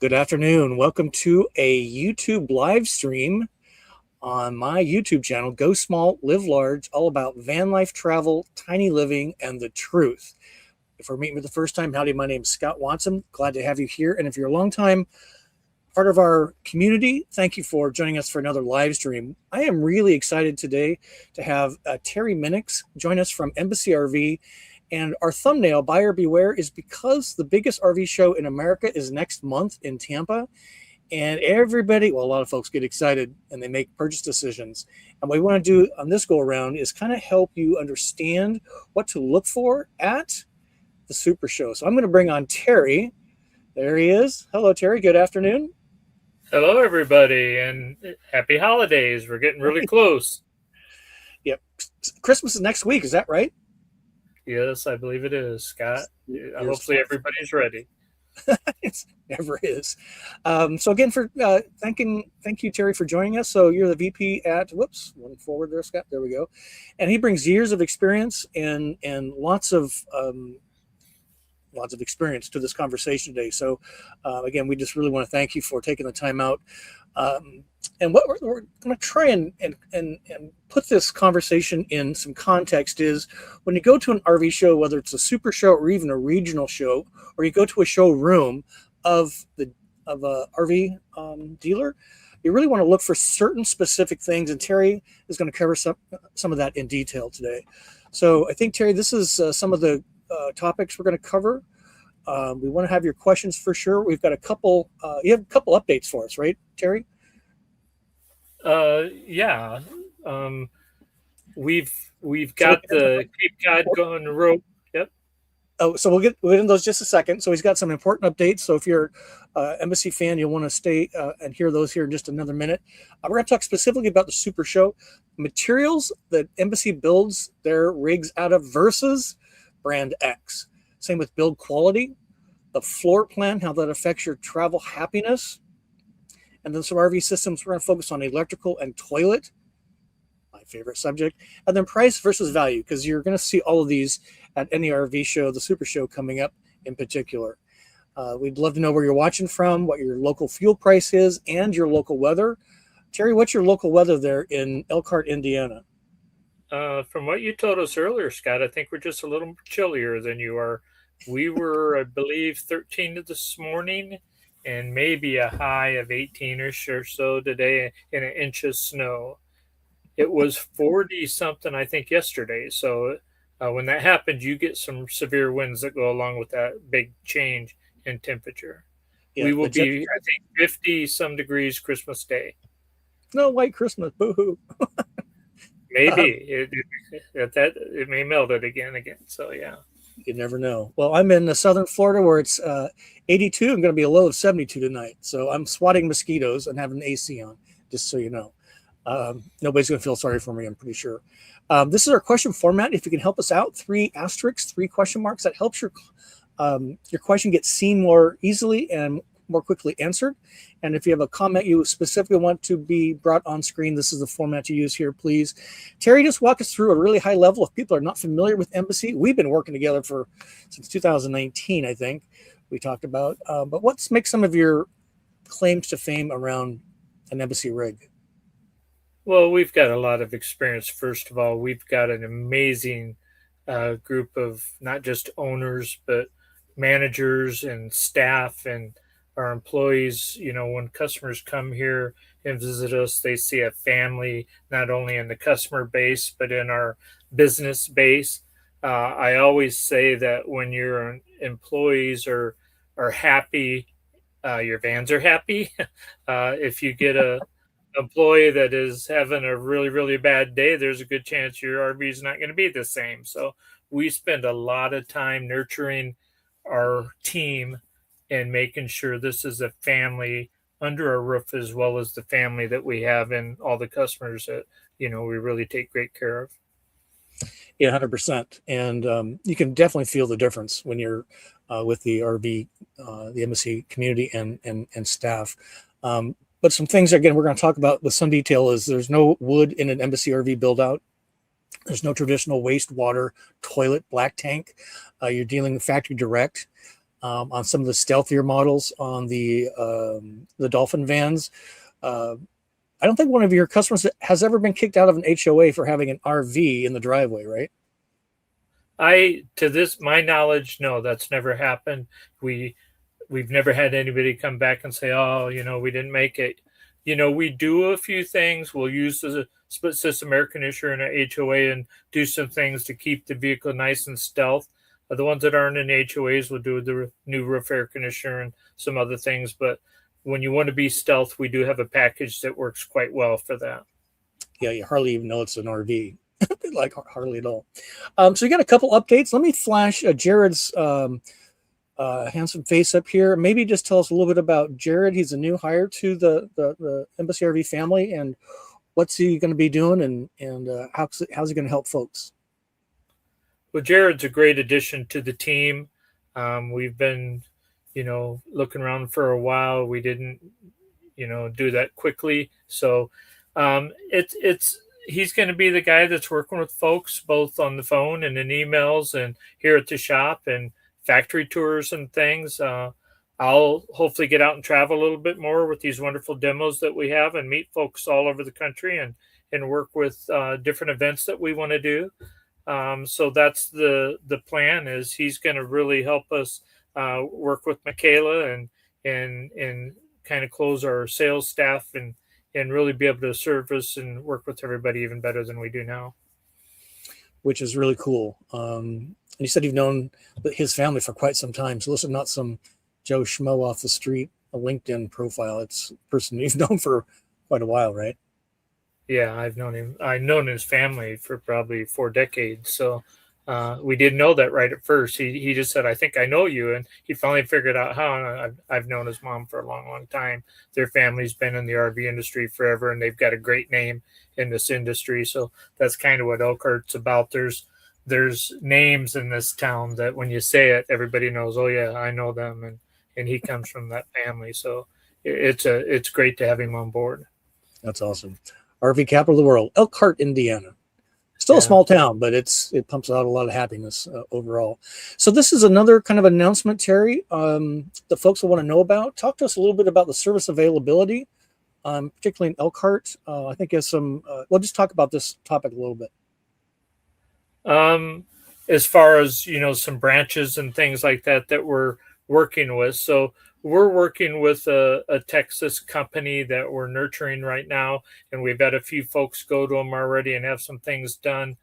Good afternoon. Welcome to a YouTube live stream on my YouTube channel, Go Small, Live Large, all about van life, travel, tiny living, and the truth. If we're meeting for the first time, howdy, my name is Scott Watson. Glad to have you here. And if you're a long time part of our community, thank you for joining us for another live stream. I am really excited today to have Terry Minix join us from Embassy RV. And our thumbnail, Buyer Beware, is because the biggest RV show in America is next month in Tampa. And everybody, well, a lot of folks get excited and they make purchase decisions. And what we want to do on this go around is kind of help you understand what to look for at the Super Show. So I'm going to bring on Terry. There he is. Hello, Terry. Good afternoon. Hello, everybody, and happy holidays. We're getting really close. Yep. Christmas is next week. Is that right? Yes, I believe it is, Scott. Hopefully everybody's ready. It never is. So again, thank you, Terry, for joining us. So you're the VP at, whoops, one forward there, Scott. There we go. And he brings years of experience and lots of experience to this conversation today. So again, we just really want to thank you for taking the time out. And what we're going to try and put this conversation in some context is when you go to an RV show, whether it's a super show or even a regional show, or you go to a showroom of a RV dealer, you really want to look for certain specific things. And Terry is going to cover some of that in detail today. So I think, Terry, this is some of the topics we're going to cover. We want to have your questions for sure. We've got a couple. You have a couple updates for us, right, Terry? Yeah. We've got the Cape Cod going rope. Yep. Oh, so we'll get into those just a second. So he's got some important updates. So if you're an Embassy fan, you'll want to stay and hear those here in just another minute. We're going to talk specifically about the Super Show, materials that Embassy builds their rigs out of versus brand X. Same with build quality, the floor plan, how that affects your travel happiness. And then some RV systems. We're going to focus on electrical and toilet, my favorite subject. And then price versus value, because you're going to see all of these at any RV show, the Super Show coming up in particular. We'd love to know where you're watching from, what your local fuel price is, and your local weather. Terry, what's your local weather there in Elkhart, Indiana? From what you told us earlier, Scott, I think we're just a little chillier than you are. We were, I believe, 13 this morning and maybe a high of 18-ish or so today and an inch of snow. It was 40 something, I think, yesterday. So when that happens, you get some severe winds that go along with that big change in temperature. Yeah, we will be, I think, 50 some degrees Christmas Day. No white Christmas, boo-hoo. Maybe it may melt it again. So yeah, you never know. Well, I'm in southern Florida where it's 82. I'm going to be a low of 72 tonight. So I'm swatting mosquitoes and having AC on, just so you know. Nobody's going to feel sorry for me, I'm pretty sure. This is our question format. If you can help us out, 3 asterisks, 3 question marks, that helps your question get seen more easily and more quickly answered. And if you have a comment you specifically want to be brought on screen, this is the format to use here, please. Terry, just walk us through a really high level. If people are not familiar with Embassy, we've been working together since 2019, I think we talked about. But what makes some of your claims to fame around an Embassy rig? Well, we've got a lot of experience. First of all, we've got an amazing group of not just owners, but managers and staff and our employees. You know, when customers come here and visit us, they see a family, not only in the customer base, but in our business base. I always say that when your employees are happy, your vans are happy. If you get a employee that is having a really, really bad day, there's a good chance your RV is not going to be the same. So we spend a lot of time nurturing our team and making sure this is a family under a roof, as well as the family that we have and all the customers that, we really take great care of. Yeah, 100%. And you can definitely feel the difference when you're with the RV, the Embassy community and staff. But some things, again, we're going to talk about with some detail is there's no wood in an Embassy RV build out. There's no traditional wastewater toilet black tank. You're dealing with factory direct. on some of the stealthier models on the Dolphin vans. I don't think one of your customers has ever been kicked out of an HOA for having an RV in the driveway, right? To this my knowledge, no, that's never happened. We've never had anybody come back and say, oh, we didn't make it. We do a few things. We'll use the split system air conditioner in an HOA and do some things to keep the vehicle nice and stealth. The ones that aren't in HOAs will do the new roof air conditioner and some other things. But when you want to be stealth, we do have a package that works quite well for that. Yeah, you hardly even know it's an RV. Like hardly at all. So you got a couple updates. Let me flash Jared's handsome face up here. Maybe just tell us a little bit about Jared. He's a new hire to the Embassy RV family, and what's he going to be doing, and how's he going to help folks? Well, Jared's a great addition to the team. We've been, looking around for a while. We didn't, do that quickly. So he's going to be the guy that's working with folks both on the phone and in emails and here at the shop and factory tours and things. I'll hopefully get out and travel a little bit more with these wonderful demos that we have and meet folks all over the country and work with different events that we want to do. So that's the plan. Is he's going to really help us work with Michaela and kind of close our sales staff and really be able to service and work with everybody even better than we do now. Which is really cool. And you said you've known his family for quite some time. So this is not some Joe Schmo off the street, a LinkedIn profile. It's a person you've known for quite a while, right? Yeah, I've known him. I've known his family for probably 4 decades. So we didn't know that right at first. He just said, I think I know you. And he finally figured out how. And I've known his mom for a long, long time. Their family's been in the RV industry forever, and they've got a great name in this industry. So that's kind of what Elkhart's about. There's names in this town that when you say it, everybody knows, oh, yeah, I know them. And he comes from that family. So it's great to have him on board. That's awesome. RV capital of the world, Elkhart, Indiana. Still a small town, but it pumps out a lot of happiness overall. So this is another kind of announcement, Terry, that folks will want to know about. Talk to us a little bit about the service availability, particularly in Elkhart. I think there's some, we'll just talk about this topic a little bit. As far as, some branches and things like that we're working with. So we're working with a Texas company that we're nurturing right now, and we've had a few folks go to him already and have some things done.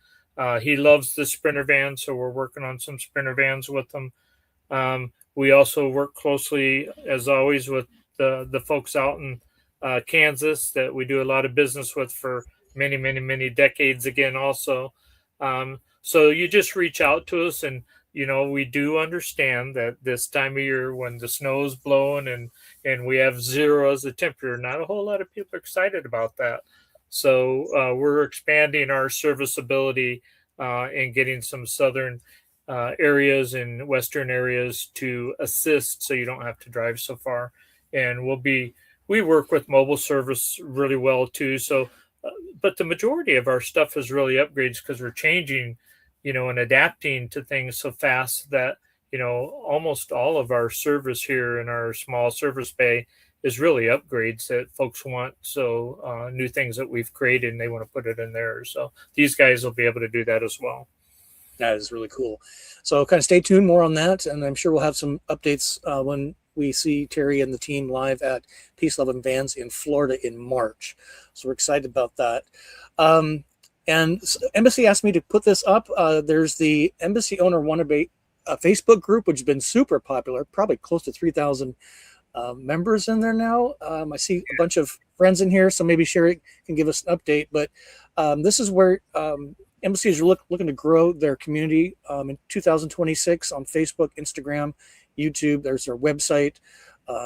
He loves the Sprinter van, so we're working on some Sprinter vans with him. We also work closely, as always, with the folks out in Kansas that we do a lot of business with for many, many, many decades again also. So you just reach out to us, and we do understand that this time of year when the snow's blowing and we have 0 as a temperature, not a whole lot of people are excited about that. So we're expanding our serviceability and getting some southern areas and western areas to assist so you don't have to drive so far. And we work with mobile service really well too. So, but the majority of our stuff is really upgrades because we're changing and adapting to things so fast that, almost all of our service here in our small service bay is really upgrades that folks want. So new things that we've created and they want to put it in there. So these guys will be able to do that as well. That is really cool. So kind of stay tuned more on that. And I'm sure we'll have some updates when we see Terry and the team live at Peace, Love, and Vans in Florida in March. So we're excited about that. And Embassy asked me to put this up. There's the Embassy Owner Wannabe Facebook group, which has been super popular, probably close to 3,000 members in there now. I see a bunch of friends in here, so maybe Sherry can give us an update. But this is where Embassy is looking to grow their community in 2026 on Facebook, Instagram, YouTube. There's their website.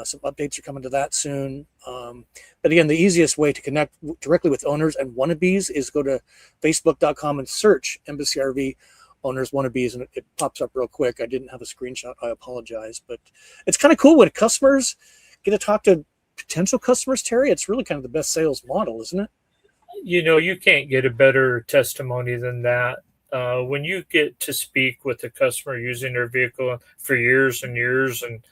Some updates are coming to that soon. But again, the easiest way to connect directly with owners and wannabes is go to facebook.com and search Embassy RV Owners Wannabes, and it pops up real quick. I didn't have a screenshot. I apologize. But it's kind of cool when customers get to talk to potential customers, Terry. It's really kind of the best sales model, isn't it? You can't get a better testimony than that. when you get to speak with a customer using their vehicle for years and years, and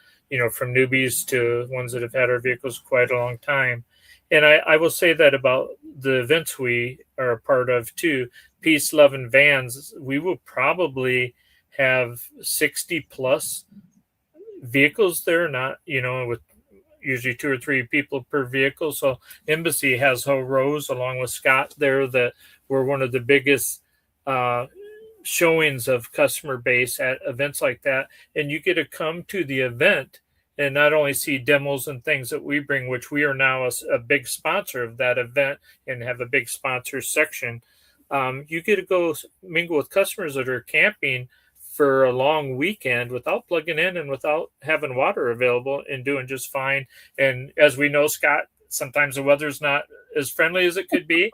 from newbies to ones that have had our vehicles quite a long time, and I will say that about the events we are a part of too, Peace, Love, and Vans, we will probably have 60 plus vehicles there, not with usually 2 or 3 people per vehicle. So Embassy has whole rows along with Scott there that were one of the biggest showings of customer base at events like that. And you get to come to the event and not only see demos and things that we bring, which we are now a big sponsor of that event and have a big sponsor section. You get to go mingle with customers that are camping for a long weekend without plugging in and without having water available and doing just fine. And as we know, Scott, sometimes the weather's not as friendly as it could be,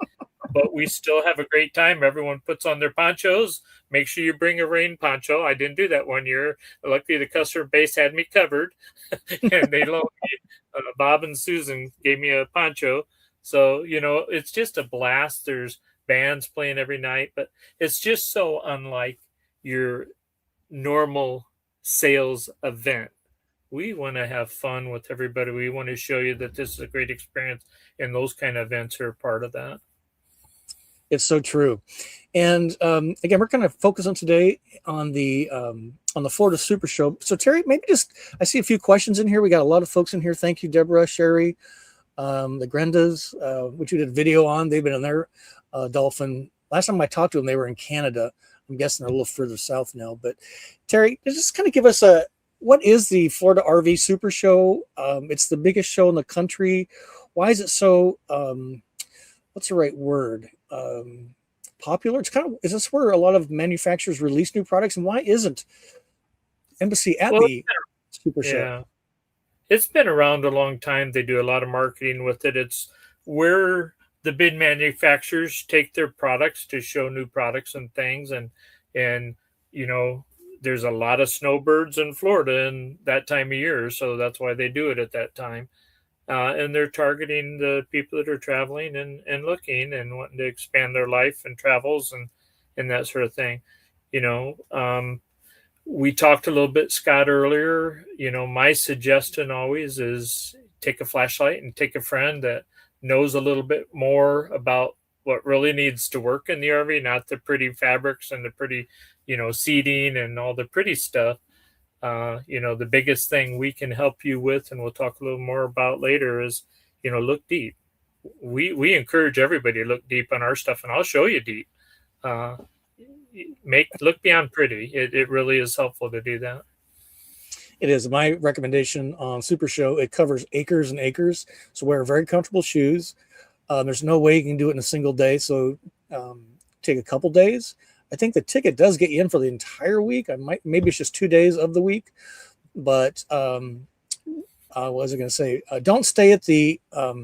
but we still have a great time. Everyone puts on their ponchos. Make sure you bring a rain poncho. I didn't do that one year. Luckily, the customer base had me covered, and they loaned me. Bob and Susan gave me a poncho. So, it's just a blast. There's bands playing every night, but it's just so unlike your normal sales event. We want to have fun with everybody. We want to show you that this is a great experience, and those kind of events are part of that. It's so true. And again, we're going to focus on today on the Florida SuperShow. So Terry, maybe I see a few questions in here. We got a lot of folks in here. Thank you, Deborah, Sherry, the Grendas, which we did a video on. They've been in their Dolphin. Last time I talked to them, they were in Canada. I'm guessing they're a little further south now. But Terry, just kind of give us what is the Florida RV SuperShow? It's the biggest show in the country. Why is it so, what's the right word? Popular? Is this where a lot of manufacturers release new products? And why isn't Embassy at the SuperShow? Yeah. It's been around a long time. They do a lot of marketing with it. It's where the big manufacturers take their products to show new products and things. And there's a lot of snowbirds in Florida in that time of year. So that's why they do it at that time. And they're targeting the people that are traveling and looking and wanting to expand their life and travels and that sort of thing. We talked a little bit, Scott, earlier. My suggestion always is take a flashlight and take a friend that knows a little bit more about what really needs to work in the RV, not the pretty fabrics and the pretty, seating and all the pretty stuff. The biggest thing we can help you with, and we'll talk a little more about later, is, look deep. We encourage everybody to look deep on our stuff, and I'll show you deep. Look beyond pretty. It really is helpful to do that. It is my recommendation on SuperShow. It covers acres and acres. So wear very comfortable shoes. There's no way you can do it in a single day. So take a couple days. I think the ticket does get you in for the entire week. Maybe it's just 2 days of the week. But what was I going to say? Don't stay at the La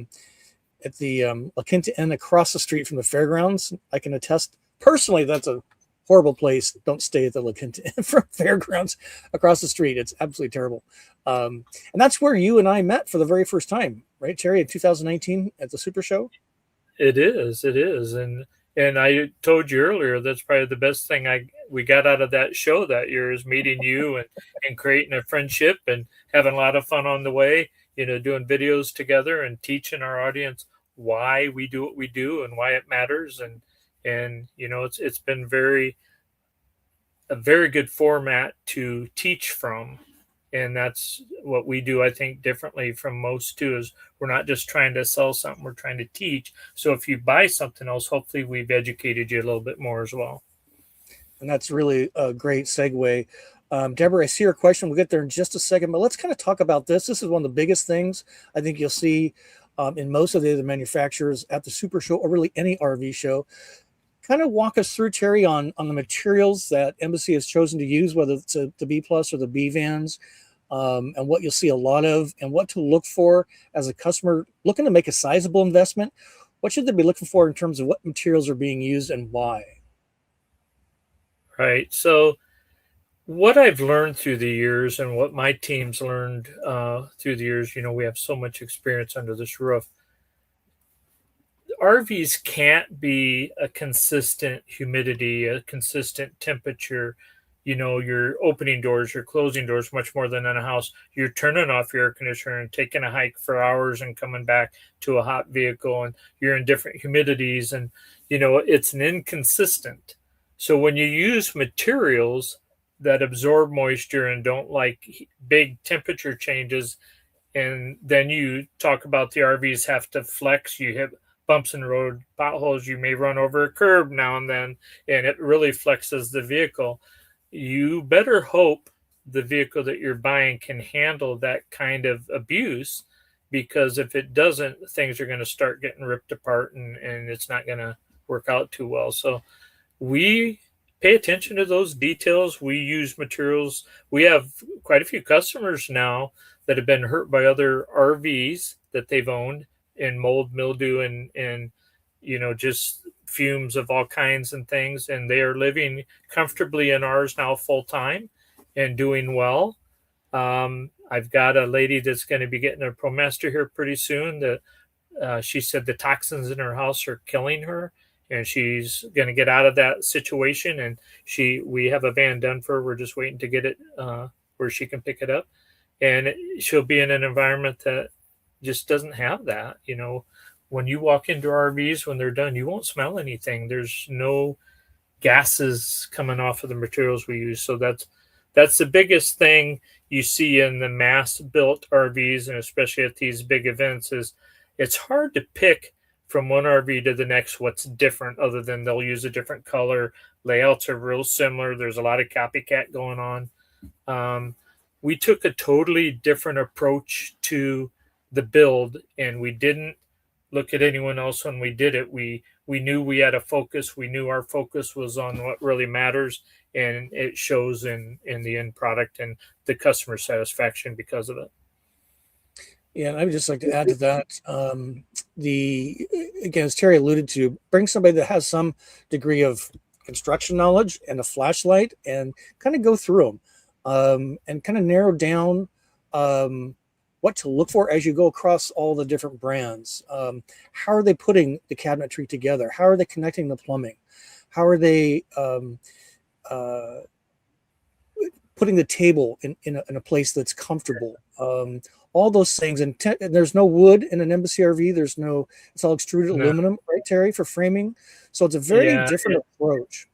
Quinta Inn across the street from the fairgrounds. I can attest personally that's a horrible place. Don't stay at the La Quinta Inn from fairgrounds across the street. It's absolutely terrible. And that's where you and I met for the very first time, right, Terry, in 2019 at the SuperShow? It is. And I told you earlier, that's probably the best thing we got out of that show that year is meeting you and creating a friendship and having a lot of fun on the way, doing videos together and teaching our audience why we do what we do and why it matters. And it's been a very good format to teach from. And that's what we do, I think, differently from most too, is we're not just trying to sell something, we're trying to teach. So if you buy something else, hopefully we've educated you a little bit more as well. And that's really a great segue. Deborah, I see your question. We'll get there in just a second, but let's kind of talk about this. This is one of the biggest things I think you'll see in most of the other manufacturers at the SuperShow or really any RV show. Kind of walk us through, Terry, on the materials that Embassy has chosen to use, whether it's the B Plus or the B Vans, and what you'll see a lot of and what to look for as a customer looking to make a sizable investment. What should they be looking for in terms of what materials are being used and why? Right. So what I've learned through the years and what my team's learned through the years, we have so much experience under this roof. RVs can't be a consistent humidity, a consistent temperature. You're opening doors, you're closing doors much more than in a house. You're turning off your air conditioner and taking a hike for hours and coming back to a hot vehicle, and you're in different humidities, and it's an inconsistent. So when you use materials that absorb moisture and don't like big temperature changes, and then you talk about the RVs have to flex, you hit bumps in the road, potholes, you may run over a curb now and then, and it really flexes the vehicle. You better hope the vehicle that you're buying can handle that kind of abuse, because if it doesn't, things are going to start getting ripped apart, and it's not going to work out too well. So we pay attention to those details. We use materials. We have quite a few customers now that have been hurt by other RVs that they've owned in mold, mildew, and just fumes of all kinds and things, and they are living comfortably in ours now full time and doing well. I've got a lady that's going to be getting a ProMaster here pretty soon that she said the toxins in her house are killing her, and she's going to get out of that situation. And we have a van done for her. We're just waiting to get it where she can pick it up, and she'll be in an environment that just doesn't have that. When you walk into RVs, when they're done, you won't smell anything. There's no gases coming off of the materials we use. So that's the biggest thing you see in the mass built RVs, and especially at these big events, is it's hard to pick from one RV to the next what's different, other than they'll use a different color. Layouts are real similar. There's a lot of copycat going on. We took a totally different approach to the build, and we didn't look at anyone else when we did it. We knew we had a focus. We knew our focus was on what really matters, and it shows in the end product and the customer satisfaction because of it. Yeah, and I would just like to add to that, again, as Terry alluded to, bring somebody that has some degree of construction knowledge and a flashlight, and kind of go through them, and kind of narrow down what to look for as you go across all the different brands. How are they putting the cabinetry together? How are they connecting the plumbing? How are they putting the table in a place that's comfortable? All those things. And there's no wood in an Embassy RV. It's all extruded aluminum, right, Terry, for framing. So it's a very different approach.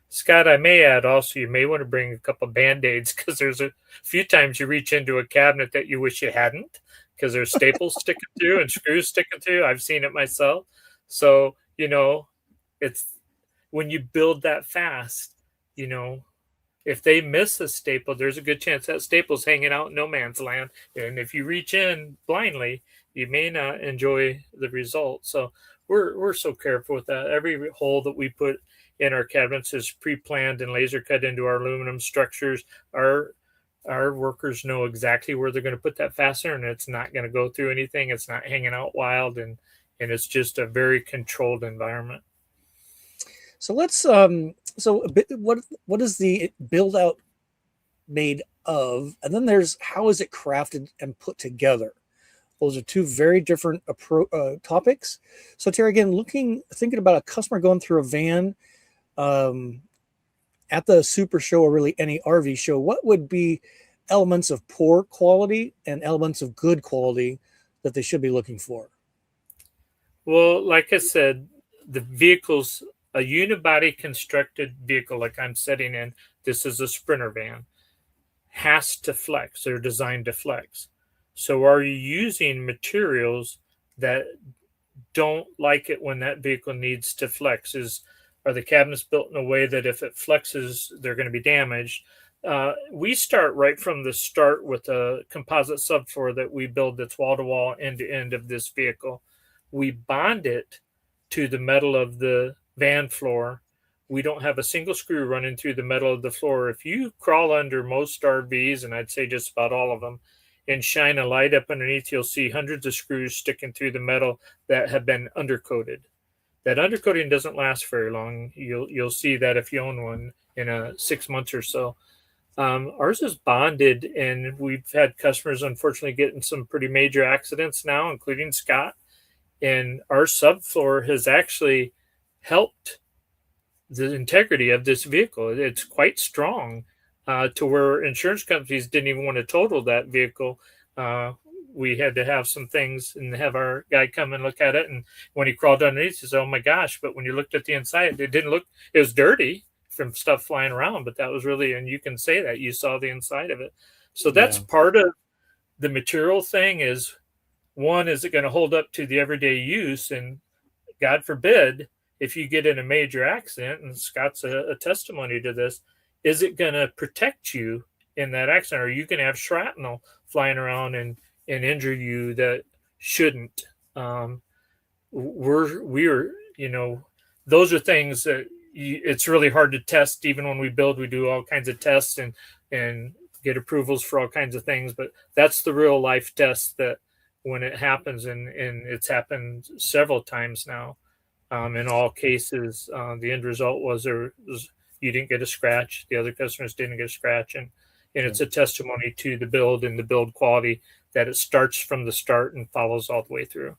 Scott, I may add also, you may want to bring a couple Band-Aids, because there's a few times you reach into a cabinet that you wish you hadn't, because there's staples sticking through and screws sticking through. I've seen it myself. So, it's when you build that fast, if they miss a staple, there's a good chance that staple's hanging out in no man's land. And if you reach in blindly, you may not enjoy the result. So we're so careful with that. Every hole that we put in our cabinets is pre-planned and laser cut into our aluminum structures. Our workers know exactly where they're going to put that fastener, and it's not going to go through anything. It's not hanging out wild, and it's just a very controlled environment. So let's what is the build out made of, and then there's how is it crafted and put together. Those are two very different topics. So Terry, again, thinking about a customer going through a van at the Super Show, or really any RV show, what would be elements of poor quality and elements of good quality that they should be looking for? Well, like I said, the vehicles, a unibody constructed vehicle like I'm sitting in, this is a Sprinter van, has to flex. They're designed to flex. So are you using materials that don't like it when that vehicle needs to flex? Are the cabinets built in a way that if it flexes, they're going to be damaged? We start right from the start with a composite subfloor that we build that's wall-to-wall, end-to-end of this vehicle. We bond it to the metal of the van floor. We don't have a single screw running through the metal of the floor. If you crawl under most RVs, and I'd say just about all of them, and shine a light up underneath, you'll see hundreds of screws sticking through the metal that have been undercoated. That undercoating doesn't last very long. You'll see that if you own one in 6 months or so. Ours is bonded, and we've had customers unfortunately get in some pretty major accidents now, including Scott. and our subfloor has actually helped the integrity of this vehicle. It's quite strong, to where insurance companies didn't even want to total that vehicle. Uh, we had to have some things and have our guy come and look at it. And when he crawled underneath, he said, "Oh my gosh!" But when you looked at the inside, it didn't look. It was dirty from stuff flying around, but that was really, and you can say that you saw the inside of it. So that's Yeah. part of the material thing. Is one, is it going to hold up to the everyday use? And God forbid, if you get in a major accident, and Scott's a testimony to this, is it going to protect you in that accident? Or are you going to have shrapnel flying around and injure you that shouldn't? We're, those are things that it's really hard to test. Even when we build, we do all kinds of tests and get approvals for all kinds of things. But that's the real life test, that when it happens, and it's happened several times now. In all cases, the end result was you didn't get a scratch. The other customers didn't get a scratch, and it's a testimony to the build and the build quality, that it starts from the start and follows all the way through.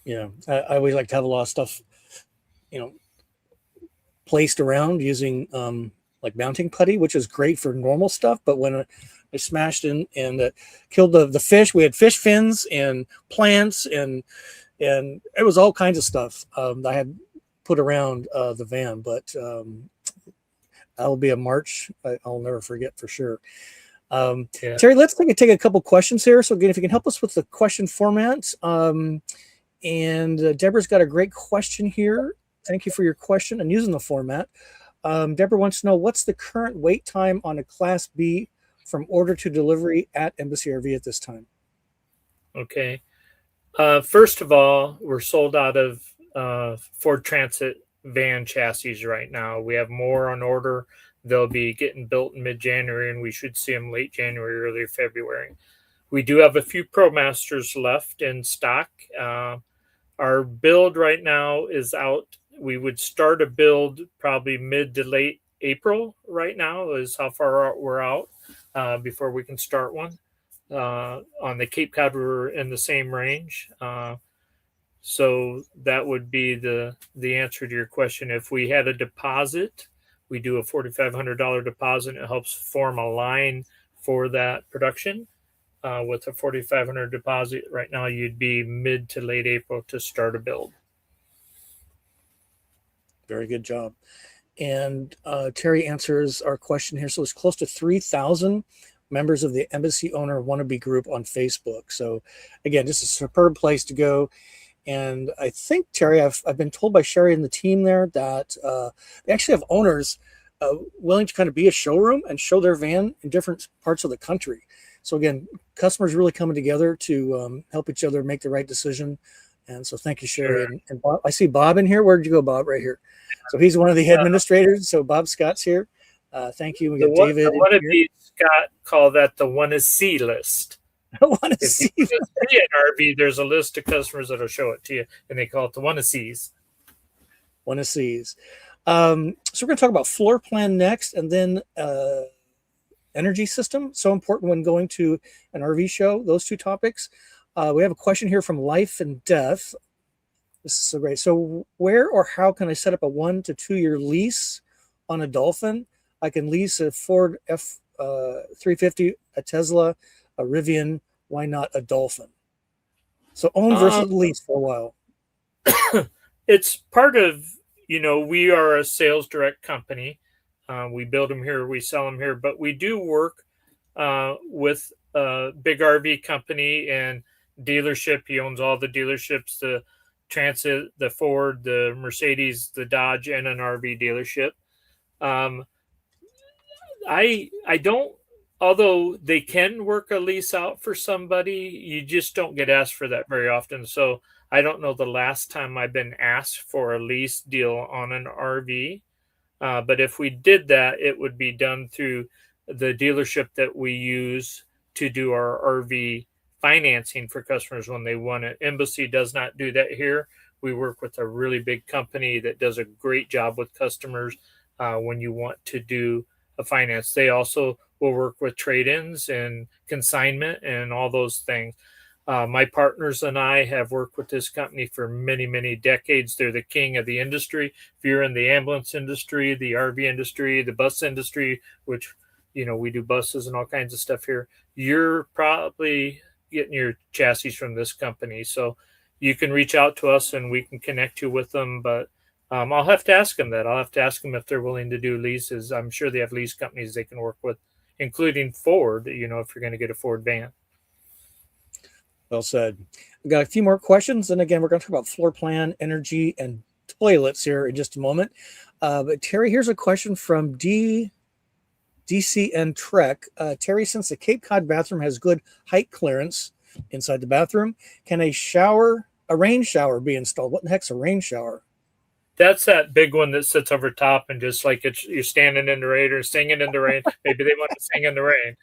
Yeah, I always like to have a lot of stuff, placed around using like mounting putty, which is great for normal stuff. But when I smashed in and killed the fish, we had fish fins and plants and it was all kinds of stuff I had put around the van. But that'll be a March I'll never forget for sure. Yeah. Terry, let's take a couple questions here. So again, if you can help us with the question format. And Deborah's got a great question here. Thank you for your question and using the format. Deborah wants to know, what's the current wait time on a Class B from order to delivery at Embassy RV at this time? Okay. First of all, we're sold out of Ford Transit van chassis right now. We have more on order. They'll be getting built in mid-January, and we should see them late January, early February. We do have a few ProMasters left in stock. Our build right now is out. We would start a build probably mid to late April right now, is how far we're out before we can start one. On the Cape Cod, we're in the same range. So that would be the answer to your question. If we had a deposit, we do a $4,500 deposit. It helps form a line for that production. With a $4,500 deposit right now, you'd be mid to late April to start a build. Very good job. And Terry answers our question here. So it's close to 3,000 members of the Embassy Owner Wannabe group on Facebook. So again, just a superb place to go. And I think, Terry, I've been told by Sherry and the team there that they actually have owners willing to kind of be a showroom and show their van in different parts of the country. So again, customers really coming together to help each other make the right decision. And so thank you, Sherry. Sure. And Bob, I see Bob in here. Where'd you go, Bob? Right here. So he's one of the administrators. So Bob Scott's here. Thank you. We got David. The wannabe Scott call that the wanna see list. I want to If see you see an RV, there's a list of customers that'll show it to you, and they call it the wanna sees. Wanna sees. So we're going to talk about floor plan next, and then energy system. So important when going to an RV show. Those two topics. We have a question here from Life and Death. This is so great. So where or how can I set up a 1 to 2 year lease on a Dolphin? I can lease a Ford F350, a Tesla, a Rivian. Why not a Dolphin? So own versus lease for a while. It's part of, we are a sales direct company. We build them here, we sell them here, but we do work with a big RV company and dealership. He owns all the dealerships, the Transit, the Ford, the Mercedes, the Dodge, and an RV dealership. I don't, although they can work a lease out for somebody, you just don't get asked for that very often. So I don't know the last time I've been asked for a lease deal on an RV. But if we did that, it would be done through the dealership that we use to do our RV financing for customers when they want it. Embassy does not do that here. We work with a really big company that does a great job with customers when you want to do a finance. They also will work with trade-ins and consignment and all those things. My partners and I have worked with this company for many, many decades. They're the king of the industry. If you're in the ambulance industry, the RV industry, the bus industry, which, we do buses and all kinds of stuff here, you're probably getting your chassis from this company. So you can reach out to us and we can connect you with them. But I'll have to ask them that. I'll have to ask them if they're willing to do leases. I'm sure they have lease companies they can work with, including Ford, if you're going to get a Ford van. Well said. We've got a few more questions. And again, we're going to talk about floor plan, energy, and toilets here in just a moment. But Terry, here's a question from DCN Trek. Terry, since the Cape Cod bathroom has good height clearance inside the bathroom, can a rain shower be installed? What the heck's a rain shower? That's that big one that sits over top and just like you're standing in the rain or singing in the rain. Maybe they want to sing in the rain.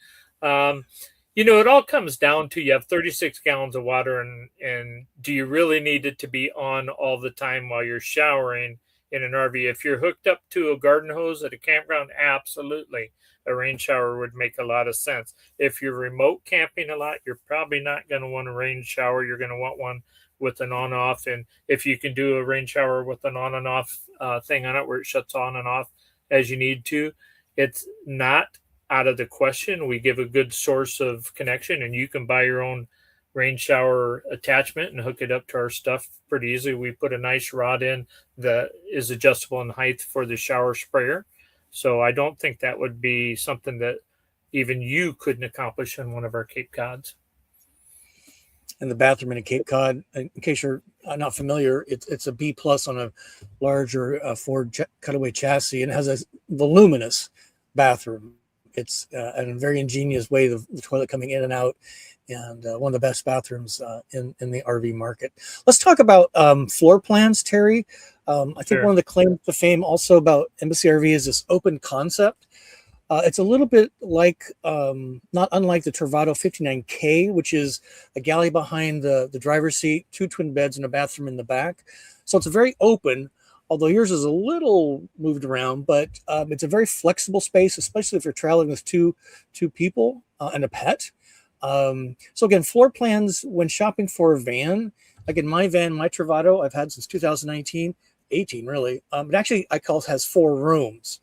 It all comes down to you have 36 gallons of water, and do you really need it to be on all the time while you're showering in an RV? If you're hooked up to a garden hose at a campground, absolutely. A rain shower would make a lot of sense. If you're remote camping a lot, you're probably not going to want a rain shower. You're going to want one with an on-off. And if you can do a rain shower with an on and off thing on it where it shuts on and off as you need to, it's not out of the question. We give a good source of connection, and you can buy your own rain shower attachment and hook it up to our stuff pretty easily. We put a nice rod in that is adjustable in height for the shower sprayer. So I don't think that would be something that even you couldn't accomplish in one of our Cape Cods. And the bathroom in a Cape Cod, in case you're not familiar, it's a B plus on a larger Ford cutaway chassis, and it has a voluminous bathroom. It's a very ingenious way, the toilet coming in and out, and one of the best bathrooms in the RV market. Let's talk about floor plans, Terry. I think Sure. one of the claims to fame also about Embassy RV is this open concept. It's a little bit like, not unlike the Travado 59K, which is a galley behind the driver's seat, 2 twin beds and a bathroom in the back. So it's a very open, although yours is a little moved around, but it's a very flexible space, especially if you're traveling with two people and a pet. So again, floor plans when shopping for a van, like in my van, my Travado, I've had since 2018 really. It actually, has 4 rooms.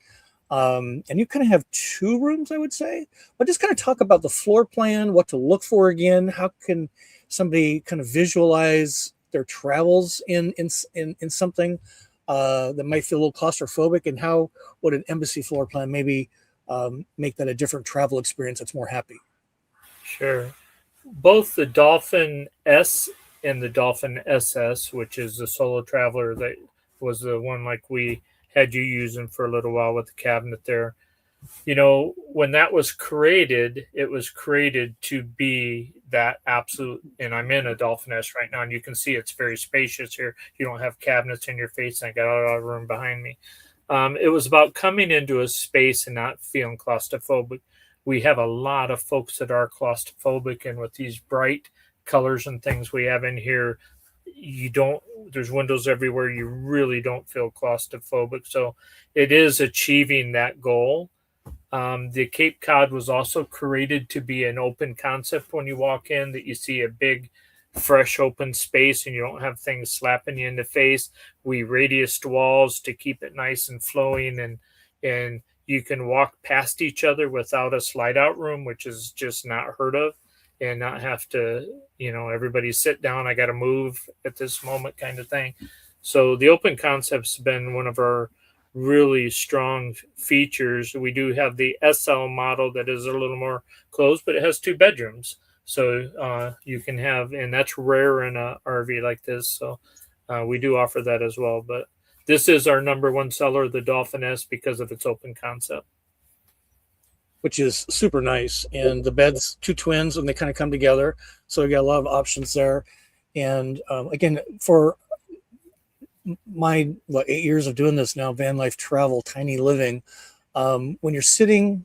And you kind of have 2 rooms, I would say. But just kind of talk about the floor plan, what to look for again. How can somebody kind of visualize their travels in something that might feel a little claustrophobic, and how would an Embassy floor plan maybe make that a different travel experience that's more happy? Sure. Both the Dolphin S and the Dolphin SS, which is the solo traveler that was the one like we had you using for a little while with the cabinet there. When that was created, it was created to be that absolute, and I'm in a Dolphin S right now, and you can see it's very spacious here. You don't have cabinets in your face, and I got a lot of room behind me. It was about coming into a space and not feeling claustrophobic. We have a lot of folks that are claustrophobic, and with these bright colors and things we have in here, there's windows everywhere. You really don't feel claustrophobic. So it is achieving that goal. The Cape Cod was also created to be an open concept when you walk in, that you see a big, fresh, open space and you don't have things slapping you in the face. We radiused walls to keep it nice and flowing, and you can walk past each other without a slide out room, which is just not heard of, and not have to, everybody sit down, I got to move at this moment kind of thing. So the open concept's been one of our really strong features. We do have the SL model that is a little more closed, but it has 2 bedrooms. So you can have, and that's rare in a RV like this. So we do offer that as well. But this is our #1 seller, the Dolphin S, because of its open concept. Which is super nice. And the beds, 2 twins, and they kind of come together. So we got a lot of options there. And again, for my 8 years of doing this now, van life, travel, tiny living, when you're sitting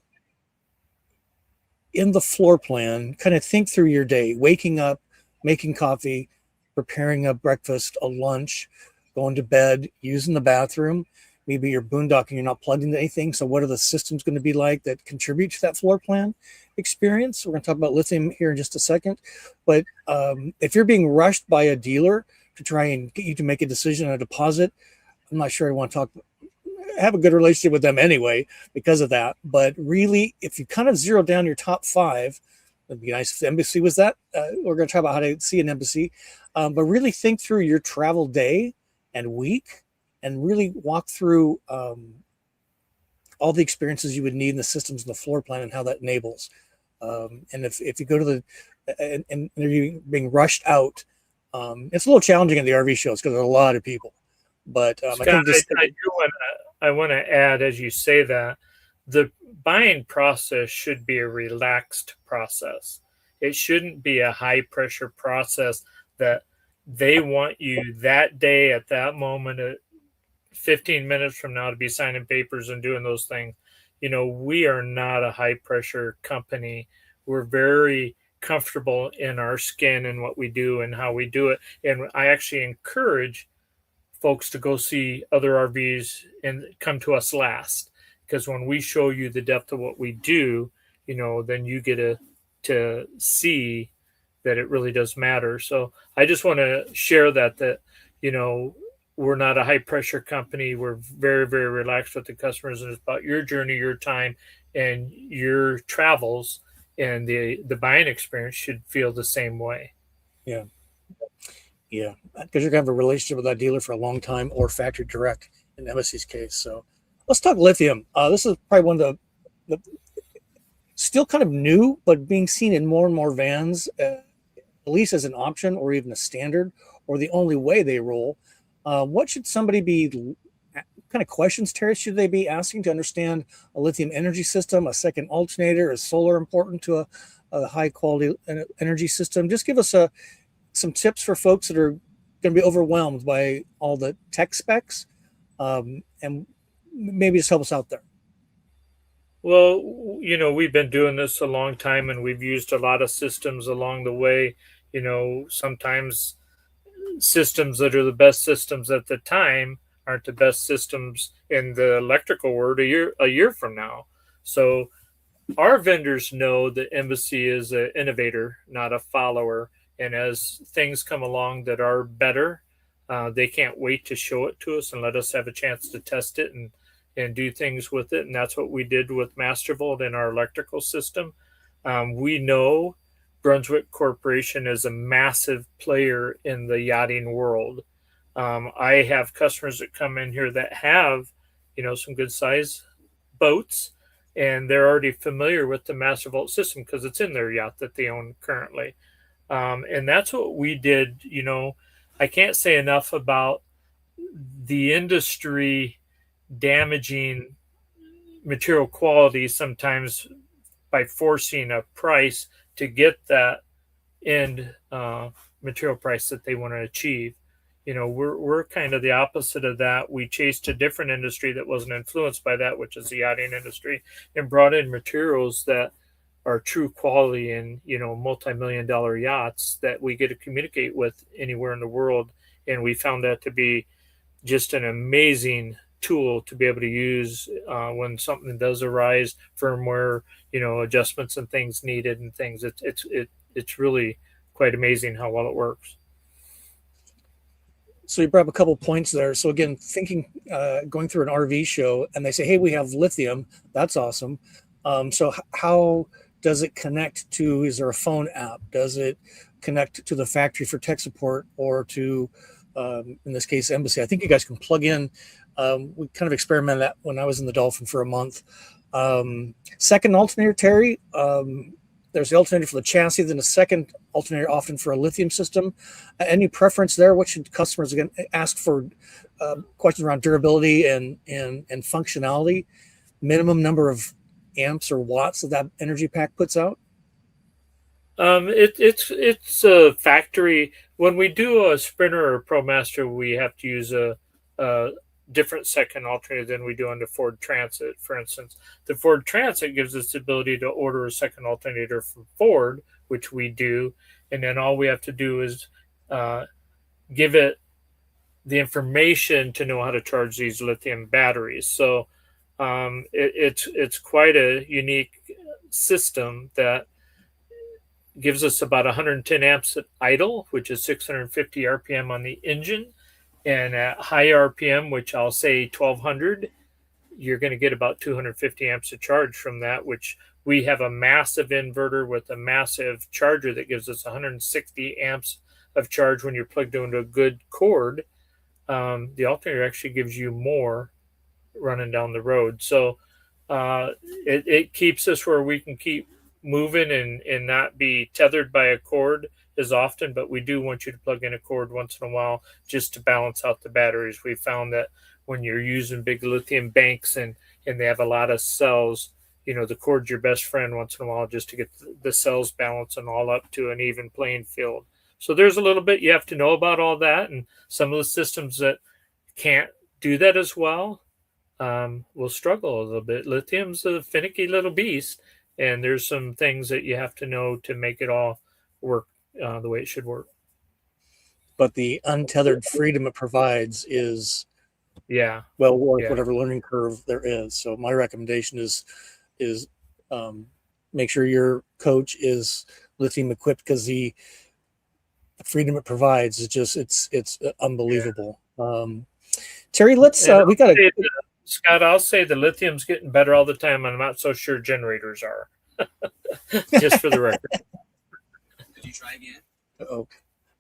in the floor plan, kind of think through your day, waking up, making coffee, preparing a breakfast, a lunch, going to bed, using the bathroom. Maybe you're boondocking, you're not plugged into anything. So what are the systems going to be like that contribute to that floor plan? experience. We're going to talk about lithium here in just a second. But if you're being rushed by a dealer to try and get you to make a decision on a deposit, I'm not sure I want to have a good relationship with them anyway because of that. But really, if you kind of zero down your top five, it'd be nice if the embassy was that. We're going to talk about how to see an embassy, but really think through your travel day and week and really walk through all the experiences you would need in the systems and the floor plan and how that enables. And if you go to the and you're being rushed out, it's a little challenging in the RV shows because there are a lot of people. But Scott, I think this. I want to add, as you say that, the buying process should be a relaxed process. It shouldn't be a high pressure process that they want you that day at that moment at 15 minutes from now to be signing papers and doing those things. You know, we are not a high pressure company. We're very comfortable in our skin and what we do and how we do it. And I actually encourage folks to go see other RVs and come to us last, because when we show you the depth of what we do, you know, then you get to see that it really does matter. So I just want to share that, you know, we're not a high pressure company. We're very, very relaxed with the customers, and it's about your journey, your time, and your travels, and the buying experience should feel the same way. Yeah. Yeah, because you're going to have a relationship with that dealer for a long time, or factory direct in Embassy's case. So let's talk lithium. This is probably one of the still kind of new, but being seen in more and more vans, at least as an option or even a standard or the only way they roll. What should somebody be, kind of questions, Terry, should they be asking to understand a lithium energy system, a second alternator? Is solar important to a high quality energy system? Just give us some tips for folks that are going to be overwhelmed by all the tech specs, and maybe just help us out there. Well, you know, we've been doing this a long time and we've used a lot of systems along the way. You know, sometimes systems that are the best systems at the time aren't the best systems in the electrical world a year from now. So our vendors know that Embassy is an innovator, not a follower. And as things come along that are better, they can't wait to show it to us and let us have a chance to test it and do things with it. And that's what we did with Mastervolt in our electrical system. We know Brunswick Corporation is a massive player in the yachting world. I have customers that come in here that have, you know, some good size boats, and they're already familiar with the Mastervolt system because it's in their yacht that they own currently. And that's what we did. You know, I can't say enough about the industry damaging material quality sometimes by forcing a price to get that end material price that they want to achieve. You know, we're kind of the opposite of that. We chased a different industry that wasn't influenced by that, which is the yachting industry, and brought in materials that are true quality in, you know, multi-million-dollar yachts that we get to communicate with anywhere in the world. And we found that to be just an amazing tool to be able to use when something does arise, firmware, you know, adjustments and things needed and things. It's really quite amazing how well it works. So you brought up a couple points there. So again, thinking, going through an RV show and they say, hey, we have lithium. That's awesome. So how does it connect to, is there a phone app? Does it connect to the factory for tech support, or to, in this case, Embassy? I think you guys can plug in. We kind of experimented that when I was in the Dolphin for a month. Second alternator, Terry, there's the alternator for the chassis, then a second alternator often for a lithium system. Any preference there? What should customers, again, ask for? Questions around durability and functionality, minimum number of amps or watts that energy pack puts out? It's a factory. When we do a Sprinter or a ProMaster, we have to use a different second alternator than we do on the Ford Transit. For instance, the Ford Transit gives us the ability to order a second alternator from Ford, which we do, and then all we have to do is give it the information to know how to charge these lithium batteries. So it's quite a unique system that gives us about 110 amps at idle, which is 650 RPM on the engine. And at high RPM, which I'll say 1200, you're going to get about 250 amps of charge from that, which we have a massive inverter with a massive charger that gives us 160 amps of charge when you're plugged into a good cord. The alternator actually gives you more running down the road. So it keeps us where we can keep moving and not be tethered by a cord as often, but we do want you to plug in a cord once in a while just to balance out the batteries. We found that when you're using big lithium banks and they have a lot of cells, the cord's your best friend once in a while just to get the cells balancing all up to an even playing field. So there's a little bit you have to know about all that, and some of the systems that can't do that as well will struggle a little bit. Lithium's a finicky little beast, and there's some things that you have to know to make it all work the way it should work. But the untethered freedom it provides is well worth whatever learning curve there is. So my recommendation is make sure your coach is lithium equipped, because the freedom it provides is just it's unbelievable. Terry, let's we got to. Scott, I'll say the lithium's getting better all the time. I'm not so sure generators are. Just for the record. Did you try again? Oh,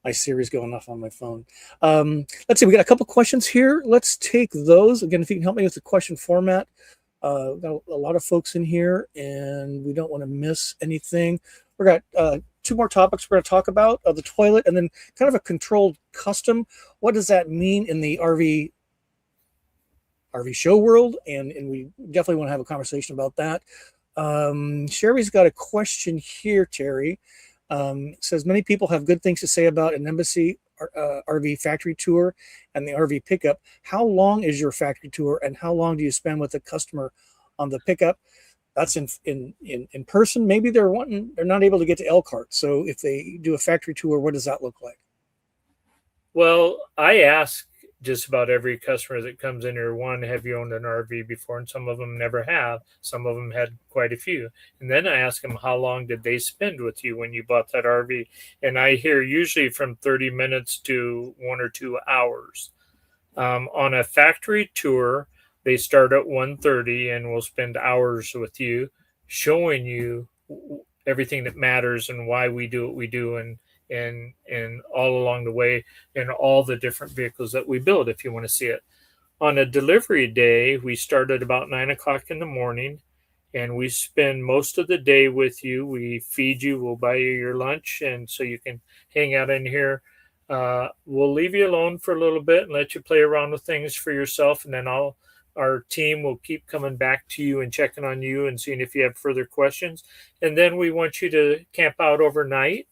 my Siri's going off on my phone. Let's see. We got a couple questions here. Let's take those. Again, if you can help me with the question format. We've got a lot of folks in here, and we don't want to miss anything. We've got two more topics we're going to talk about, the toilet, and then kind of a controlled custom. What does that mean in the RV show world? And we definitely want to have a conversation about that. Sherry's got a question here, Terry. Says many people have good things to say about an embassy RV factory tour and the RV pickup. How long is your factory tour, and how long do you spend with the customer on the pickup? That's in person. Maybe they're not able to get to Elkhart. So if they do a factory tour, what does that look like? Well, I ask just about every customer that comes in here, one, have you owned an RV before? And some of them never have. Some of them had quite a few. And then I ask them, how long did they spend with you when you bought that RV? And I hear usually from 30 minutes to 1 or 2 hours. On a factory tour, they start at 1:30 and we'll spend hours with you, showing you everything that matters and why we do what we do, and all along the way, and all the different vehicles that we build, if you want to see it. On a delivery day, we start at about 9 o'clock in the morning, and we spend most of the day with you. We feed you, we'll buy you your lunch, and so you can hang out in here. We'll leave you alone for a little bit and let you play around with things for yourself, and then our team will keep coming back to you and checking on you and seeing if you have further questions. And then we want you to camp out overnight.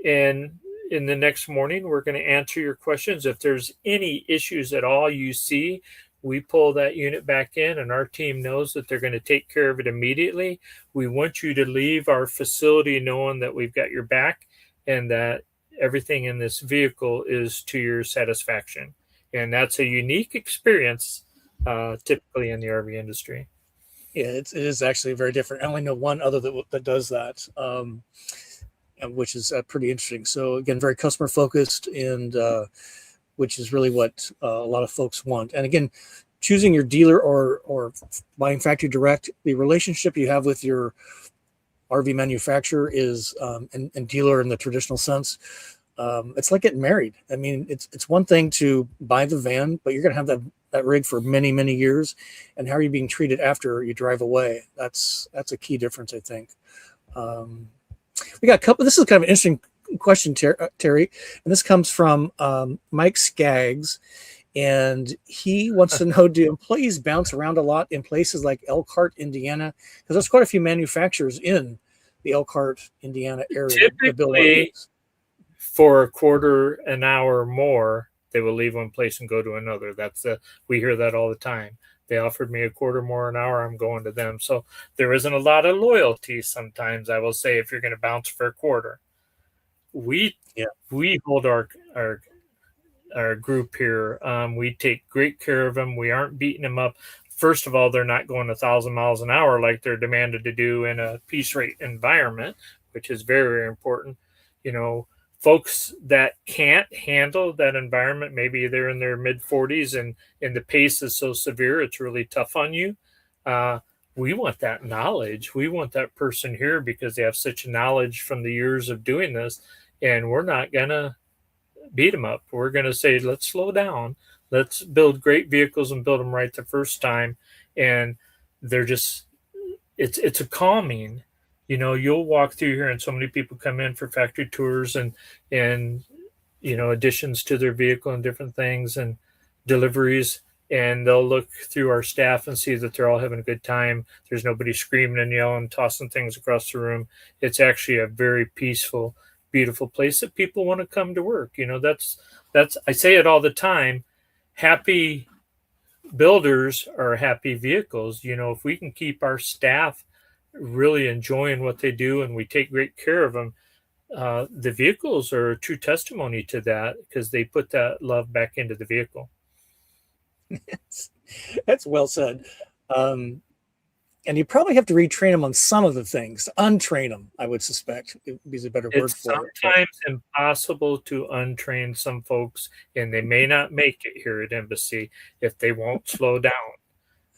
And in the next morning, we're going to answer your questions. If there's any issues at all you see, we pull that unit back in, and our team knows that they're going to take care of it immediately. We want you to leave our facility knowing that we've got your back and that everything in this vehicle is to your satisfaction. And that's a unique experience typically in the RV industry. Yeah, it is actually very different. I only know one other that does that. Which is pretty interesting. So again, very customer focused, and which is really what a lot of folks want. And again, choosing your dealer or buying factory direct, the relationship you have with your RV manufacturer is and dealer in the traditional sense. It's like getting married. I mean, it's one thing to buy the van, but you're going to have that rig for many, many years. And how are you being treated after you drive away? That's a key difference, I think. We got a couple. This is kind of an interesting question, Terry, and this comes from Mike Skaggs, and he wants to know: do employees bounce around a lot in places like Elkhart, Indiana? Because there's quite a few manufacturers in the Elkhart, Indiana area. Typically, for a quarter an hour more, they will leave one place and go to another. We hear that all the time. They offered me a quarter more an hour, I'm going to them. So there isn't a lot of loyalty sometimes, I will say, if you're going to bounce for a quarter. We hold our group here. We take great care of them. We aren't beating them up. first of all, they're not going 1,000 miles an hour like they're demanded to do in a piece rate environment, which is very, very important. You know, folks that can't handle that environment, maybe they're in their mid 40s and the pace is so severe, it's really tough on you. We want that knowledge. We want that person here because they have such knowledge from the years of doing this. And we're not going to beat them up. We're going to say, let's slow down. Let's build great vehicles and build them right the first time. And they're just, it's a calming. You know, you'll walk through here and so many people come in for factory tours and, you know, additions to their vehicle and different things and deliveries. And they'll look through our staff and see that they're all having a good time. There's nobody screaming and yelling, tossing things across the room. It's actually a very peaceful, beautiful place that people want to come to work. You know, that's, I say it all the time. Happy builders are happy vehicles. You know, if we can keep our staff really enjoying what they do and we take great care of them, the vehicles are a true testimony to that because they put that love back into the vehicle. That's well said. And you probably have to retrain them on some of the things, untrain them, I would suspect is a better word for it. It's sometimes impossible to untrain some folks, and they may not make it here at Embassy if they won't slow down.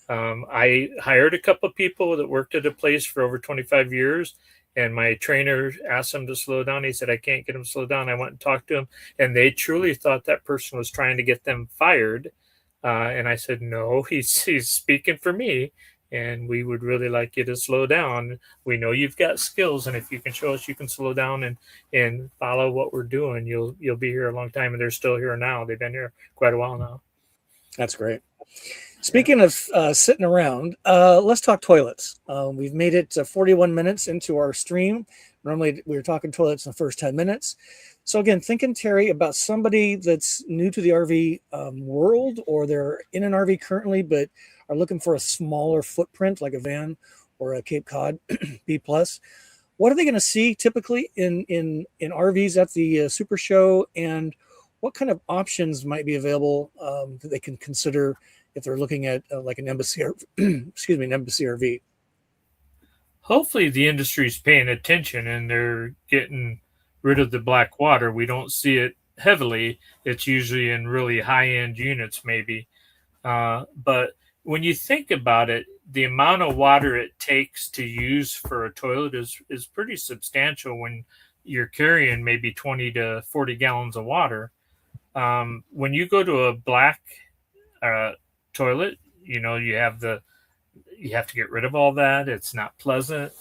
I hired a couple of people that worked at a place for over 25 years, and my trainer asked them to slow down. He said, I can't get them to slow down. I went and talked to them, and they truly thought that person was trying to get them fired. And I said, no, he's speaking for me. And we would really like you to slow down. We know you've got skills, and if you can show us you can slow down and follow what we're doing, you'll be here a long time. And they're still here now. They've been here quite a while now. That's great. Speaking of sitting around, let's talk toilets. We've made it 41 minutes into our stream. Normally we were talking toilets in the first 10 minutes. So again, thinking, Terry, about somebody that's new to the RV world, or they're in an RV currently, but are looking for a smaller footprint like a van or a Cape Cod B+. What are they going to see typically in RVs at the Super Show, and what kind of options might be available that they can consider if they're looking at like an Embassy, an Embassy RV? Hopefully the industry's paying attention and they're getting rid of the black water. We don't see it heavily. It's usually in really high-end units maybe. But when you think about it, the amount of water it takes to use for a toilet is pretty substantial when you're carrying maybe 20 to 40 gallons of water. When you go to a black toilet, you know, you have to get rid of all that. It's not pleasant.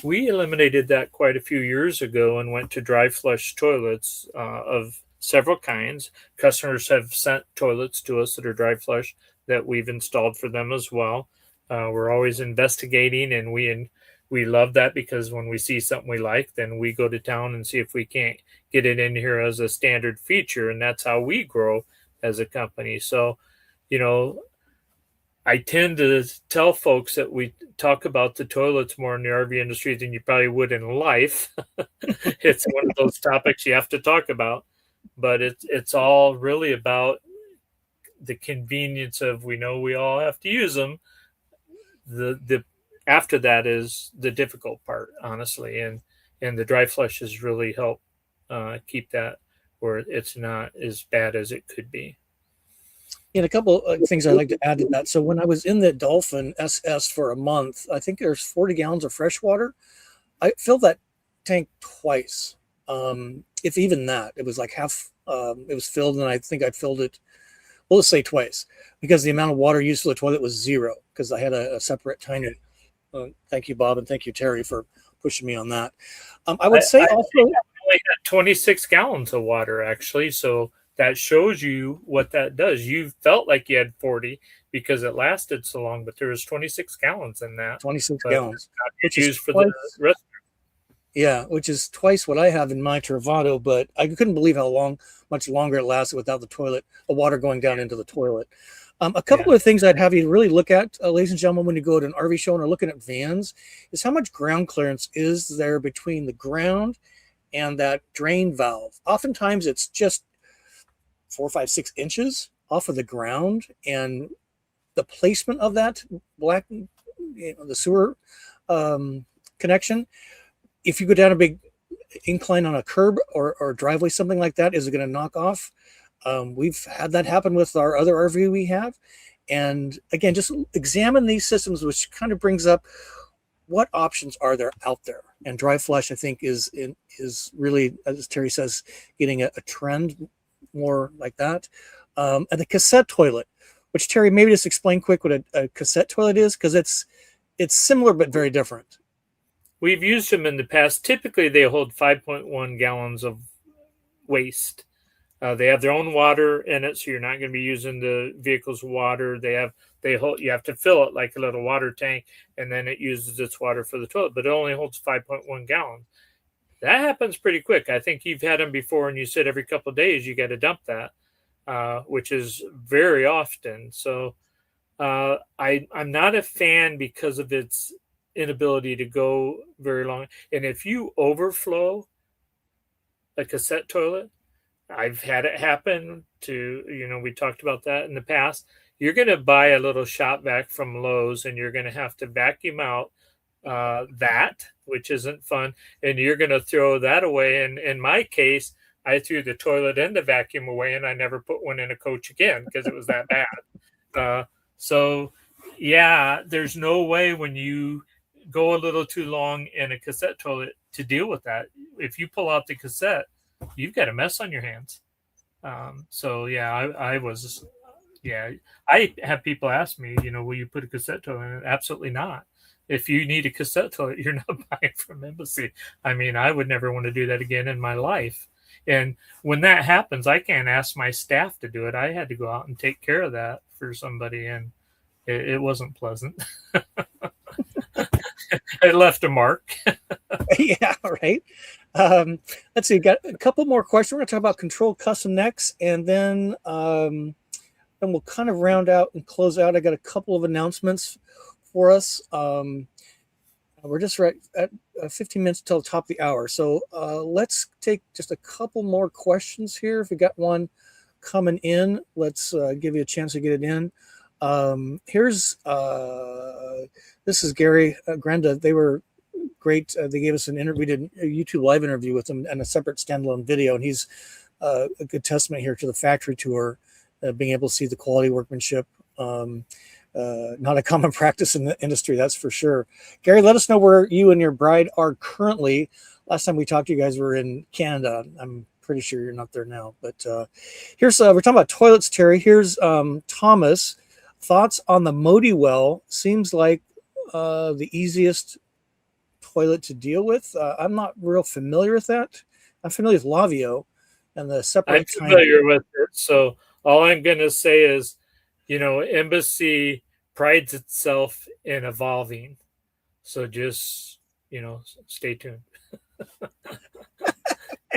We eliminated that quite a few years ago and went to dry flush toilets of several kinds. Customers have sent toilets to us that are dry flush that we've installed for them as well. We're always investigating, and we love that because when we see something we like, then we go to town and see if we can't get it in here as a standard feature, and that's how we grow as a company. So, you know, I tend to tell folks that we talk about the toilets more in the RV industry than you probably would in life. It's one of those topics you have to talk about, but it's all really about the convenience of, we know we all have to use them. The after that is the difficult part, honestly, and the dry flush has really helped keep that where it's not as bad as it could be. And a couple of things I'd like to add to that. So when I was in the Dolphin SS for a month, I think there's 40 gallons of fresh water. I filled that tank twice. If even that, it was like half, it was filled, and I think I filled it, well, let's say twice, because the amount of water used for the toilet was zero, because I had a separate tiny. Thank you, Bob, and thank you, Terry, for pushing me on that. I would say also, I only had 26 gallons of water, actually, so that shows you what that does. You felt like you had 40 because it lasted so long, but there was 26 gallons in that. 26 gallons, which is for the rest. Yeah, which is twice what I have in my Travado, but I couldn't believe how much longer it lasted without the water going down into the toilet. A couple of things I'd have you really look at, ladies and gentlemen, when you go to an RV show and are looking at vans, is how much ground clearance is there between the ground and that drain valve. Oftentimes it's just 4, 5, 6 inches off of the ground, and the placement of that black, the sewer connection. If you go down a big incline on a curb or driveway, something like that, is it going to knock off? We've had that happen with our other RV we have. And again, just examine these systems, which kind of brings up what options are there out there. And dry flush, I think, is really, as Terry says, getting a trend more like that. And the cassette toilet, which Terry, maybe just explain quick what a cassette toilet is, because it's similar but very different. We've used them in the past. Typically, they hold 5.1 gallons of waste. They have their own water in it, so you're not going to be using the vehicle's water. You have to fill it like a little water tank, and then it uses its water for the toilet, but it only holds 5.1 gallons. That happens pretty quick. I think you've had them before, and you said every couple of days you got to dump that, which is very often. So I'm not a fan because of its inability to go very long. And if you overflow a cassette toilet, I've had it happen to, we talked about that in the past. You're going to buy a little shop vac from Lowe's, and you're going to have to vacuum out that, which isn't fun. And you're going to throw that away. And in my case, I threw the toilet and the vacuum away, and I never put one in a coach again because it was that bad. So yeah, there's no way when you go a little too long in a cassette toilet to deal with that. If you pull out the cassette, you've got a mess on your hands. So yeah, I have people ask me, will you put a cassette toilet in it? Absolutely not. If you need a cassette toilet, you're not buying from Embassy. I mean, I would never want to do that again in my life. And when that happens, I can't ask my staff to do it. I had to go out and take care of that for somebody, and it wasn't pleasant. It left a mark. Yeah, right. Let's see. Got a couple more questions. We're going to talk about controlled custom next, and then we'll kind of round out and close out. I got a couple of announcements for us. We're just right at 15 minutes till the top of the hour, so let's take just a couple more questions here. If we got one coming in, let's give you a chance to get it in. Here's this is Gary Grenda. They were great. They gave us an interview. We did a YouTube live interview with him and a separate standalone video. And he's a good testament here to the factory tour, being able to see the quality workmanship. Not a common practice in the industry, that's for sure. Gary, let us know where you and your bride are currently. Last time we talked to you guys, were in Canada. I'm pretty sure you're not there now. But here's we're talking about toilets, Terry. Here's Thomas. Thoughts on the Modi well? Seems like the easiest toilet to deal with. I'm not real familiar with that. I'm familiar with Lavio and the separate. I'm familiar with it. So all I'm going to say is, Embassy prides itself in evolving. So just, stay tuned.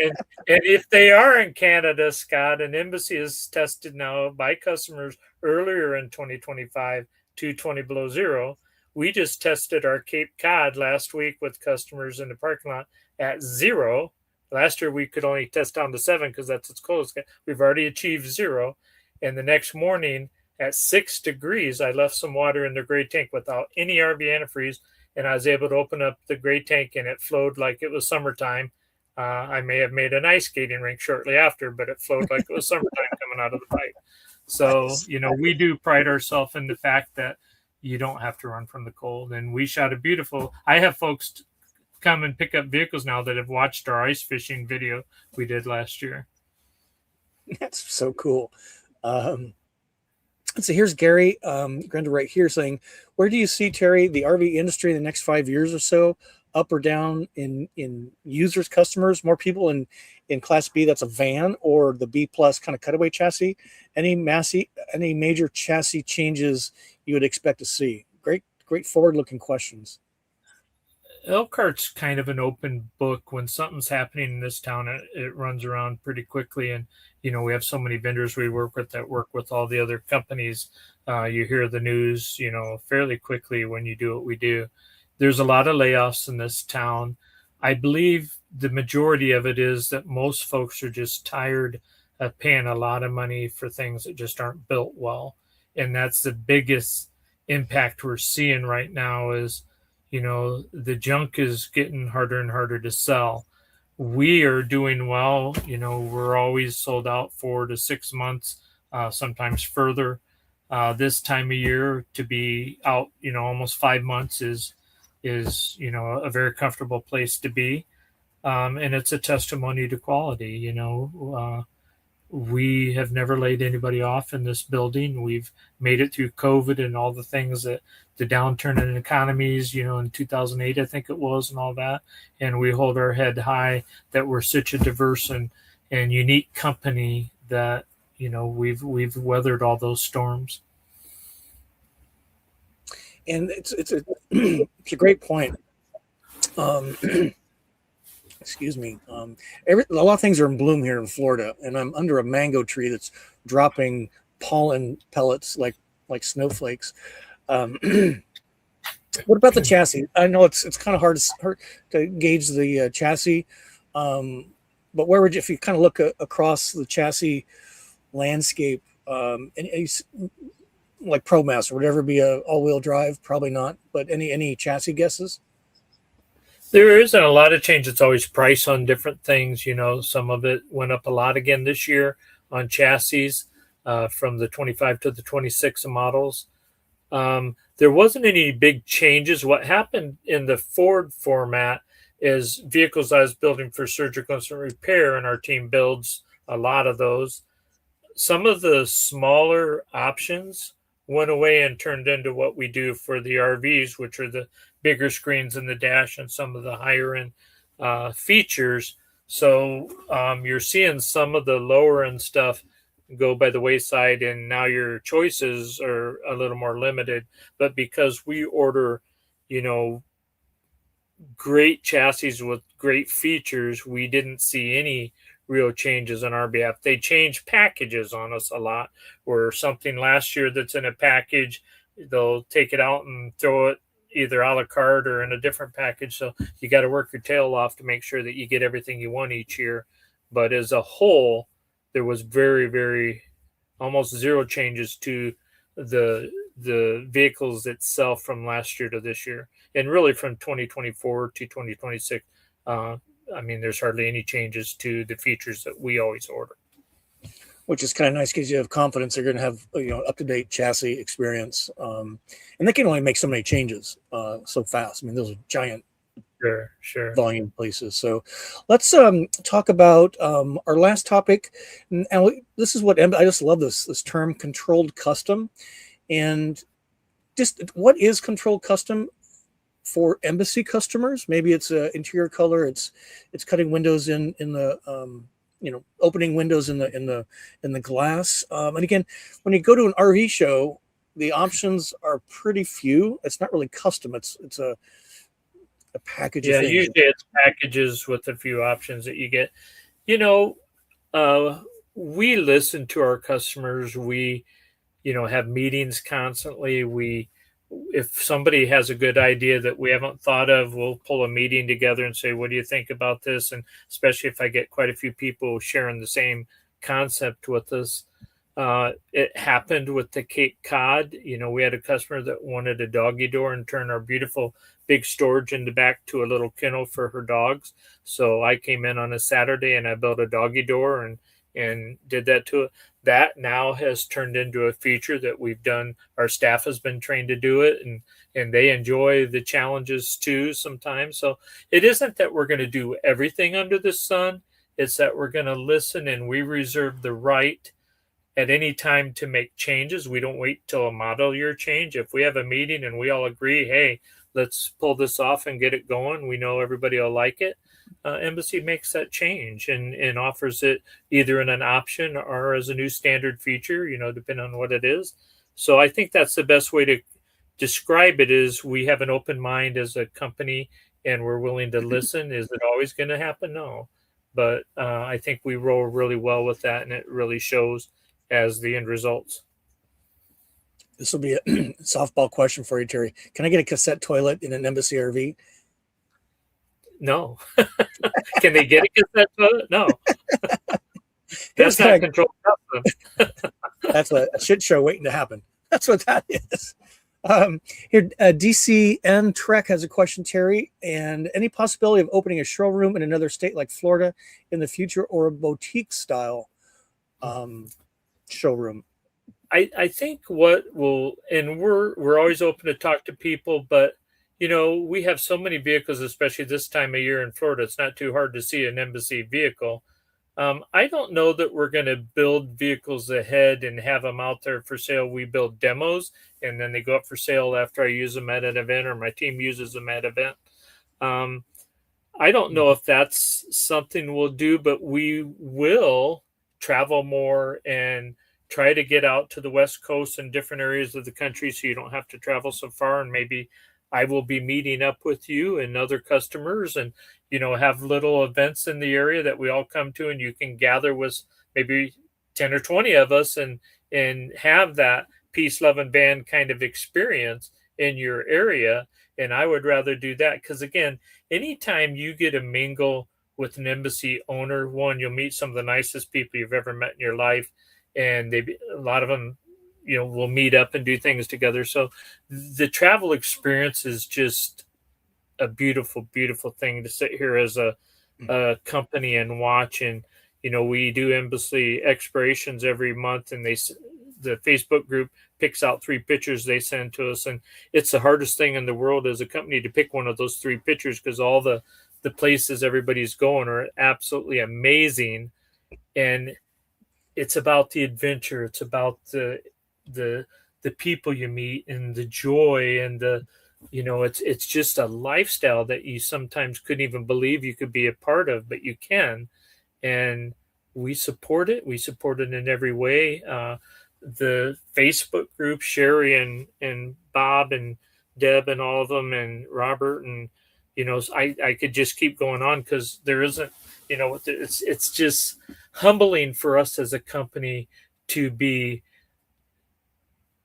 And if they are in Canada, Scott, an Embassy is tested now by customers earlier in 2025 to 20 below zero. We just tested our Cape Cod last week with customers in the parking lot at 0. Last year, we could only test down to 7 because that's its close. We've already achieved 0. And the next morning at 6 degrees, I left some water in the gray tank without any RV antifreeze. And I was able to open up the gray tank, and it flowed like it was summertime. I may have made an ice skating rink shortly after, but it flowed like it was summertime coming out of the pipe. So, we do pride ourselves in the fact that you don't have to run from the cold. And we shot a beautiful, I have folks come and pick up vehicles now that have watched our ice fishing video we did last year. That's so cool. So here's Gary Grenda right here saying, where do you see, Terry, the RV industry in the next 5 years or so? Up or down in users, customers, more people in Class B, that's a van, or the B plus kind of cutaway chassis? Any major chassis changes you would expect to see? Great forward-looking questions. Elkhart's kind of an open book. When something's happening in this town, it runs around pretty quickly. And, we have so many vendors we work with that work with all the other companies. You hear the news, fairly quickly when you do what we do. There's a lot of layoffs in this town. I believe the majority of it is that most folks are just tired of paying a lot of money for things that just aren't built well. and that's the biggest impact we're seeing right now is, the junk is getting harder and harder to sell. We are doing well. We're always sold out 4 to 6 months, sometimes further. This time of year to be out, almost 5 months is a very comfortable place to be. And it's a testimony to quality. We have never laid anybody off in this building. We've made it through COVID and all the things that the downturn in economies, in 2008, I think it was, and all that. And we hold our head high that we're such a diverse and unique company that, we've weathered all those storms. And it's a great point. Excuse me. A lot of things are in bloom here in Florida, and I'm under a mango tree that's dropping pollen pellets like snowflakes. What about the chassis? I know it's kind of hard to gauge the chassis, but where would you, if you kind of look across the chassis landscape, like ProMaster, would ever be a all-wheel drive? Probably not. But any chassis guesses? There isn't a lot of change. It's always price on different things. Some of it went up a lot again this year on chassis from the 25 to the 26 models. There wasn't any big changes. What happened in the Ford format is vehicles I was building for surgical and repair, and our team builds a lot of those. Some of the smaller options went away and turned into what we do for the RVs, which are the bigger screens in the dash and some of the higher end features. So you're seeing some of the lower end stuff go by the wayside, and now your choices are a little more limited. But because we order, great chassis with great features, we didn't see any real changes on our behalf. They change packages on us a lot, where something last year that's in a package, they'll take it out and throw it either a la carte or in a different package. So you got to work your tail off to make sure that you get everything you want each year. But as a whole, there was very, very almost zero changes to the vehicles itself from last year to this year, and really from 2024 to 2026. There's hardly any changes to the features that we always order, which is kind of nice because you have confidence they're going to have up-to-date chassis experience, and they can only make so many changes so fast. Those are giant sure volume places. So let's talk about our last topic. And this is what I just love this term, controlled custom. And just what is controlled custom for embassy customers? Maybe it's interior color. It's cutting windows in the opening windows in the glass. And again, when you go to an RV show, the options are pretty few. It's not really custom. It's a package. Yeah, usually it's packages with a few options that you get. We listen to our customers. We, have meetings constantly. If somebody has a good idea that we haven't thought of, we'll pull a meeting together and say, what do you think about this? And especially if I get quite a few people sharing the same concept with us. It happened with the Cape Cod. We had a customer that wanted a doggy door and turn our beautiful big storage in the back to a little kennel for her dogs. So I came in on a Saturday and I built a doggy door and did that to it. That now has turned into a feature that we've done. Our staff has been trained to do it, and they enjoy the challenges too sometimes. So it isn't that we're going to do everything under the sun. It's that we're going to listen, and we reserve the right at any time to make changes. We don't wait till a model year change. If we have a meeting and we all agree, hey, let's pull this off and get it going, we know everybody will like it. Embassy makes that change and offers it either in an option or as a new standard feature, depending on what it is. So I think that's the best way to describe it, is we have an open mind as a company and we're willing to listen. Is it always going to happen? No. But I think we roll really well with that, and it really shows as the end results. This will be a softball question for you, Terry. Can I get a cassette toilet in an Embassy RV? No. Can they get a cassette toilet? No. That's not controlled custom. That's a shit show waiting to happen. That's what that is. Here, DCN Trek has a question, Terry. And any possibility of opening a showroom in another state like Florida in the future, or a boutique style showroom? I think what will, and we're always open to talk to people, but we have so many vehicles, especially this time of year in Florida. It's not too hard to see an embassy vehicle. I don't know that we're going to build vehicles ahead and have them out there for sale. We build demos, and then they go up for sale after I use them at an event or my team uses them at an event. I don't know if that's something we'll do, but we will travel more and try to get out to the West Coast and different areas of the country so you don't have to travel so far. And maybe I will be meeting up with you and other customers and, have little events in the area that we all come to, and you can gather with maybe 10 or 20 of us and have that peace, love, and band kind of experience in your area. And I would rather do that because, again, anytime you get a mingle with an embassy owner, one, you'll meet some of the nicest people you've ever met in your life. And a lot of them, will meet up and do things together. So the travel experience is just a beautiful, beautiful thing to sit here as a company and watch. And, we do embassy explorations every month, and the Facebook group picks out 3 pictures they send to us. And it's the hardest thing in the world as a company to pick one of those 3 pictures because all the places everybody's going are absolutely amazing. And it's about the adventure. It's about the people you meet and the joy and it's just a lifestyle that you sometimes couldn't even believe you could be a part of, but you can. And we support it. We support it in every way. The Facebook group, Sherry and Bob and Deb and all of them and Robert and, I could just keep going on because there isn't, it's just humbling for us as a company to be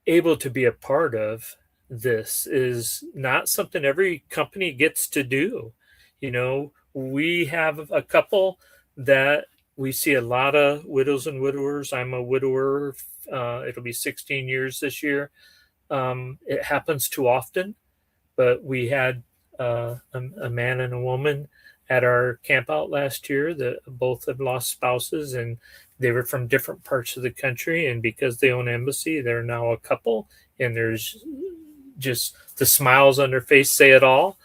able to be a part of. This is not something every company gets to do. We have a couple that we see a lot of widows and widowers. I'm a widower. It'll be 16 years this year. It happens too often, but we had a man and a woman at our camp out last year that both have lost spouses, and they were from different parts of the country. And because they own embassy, they're now a couple, and there's just the smiles on their face say it all.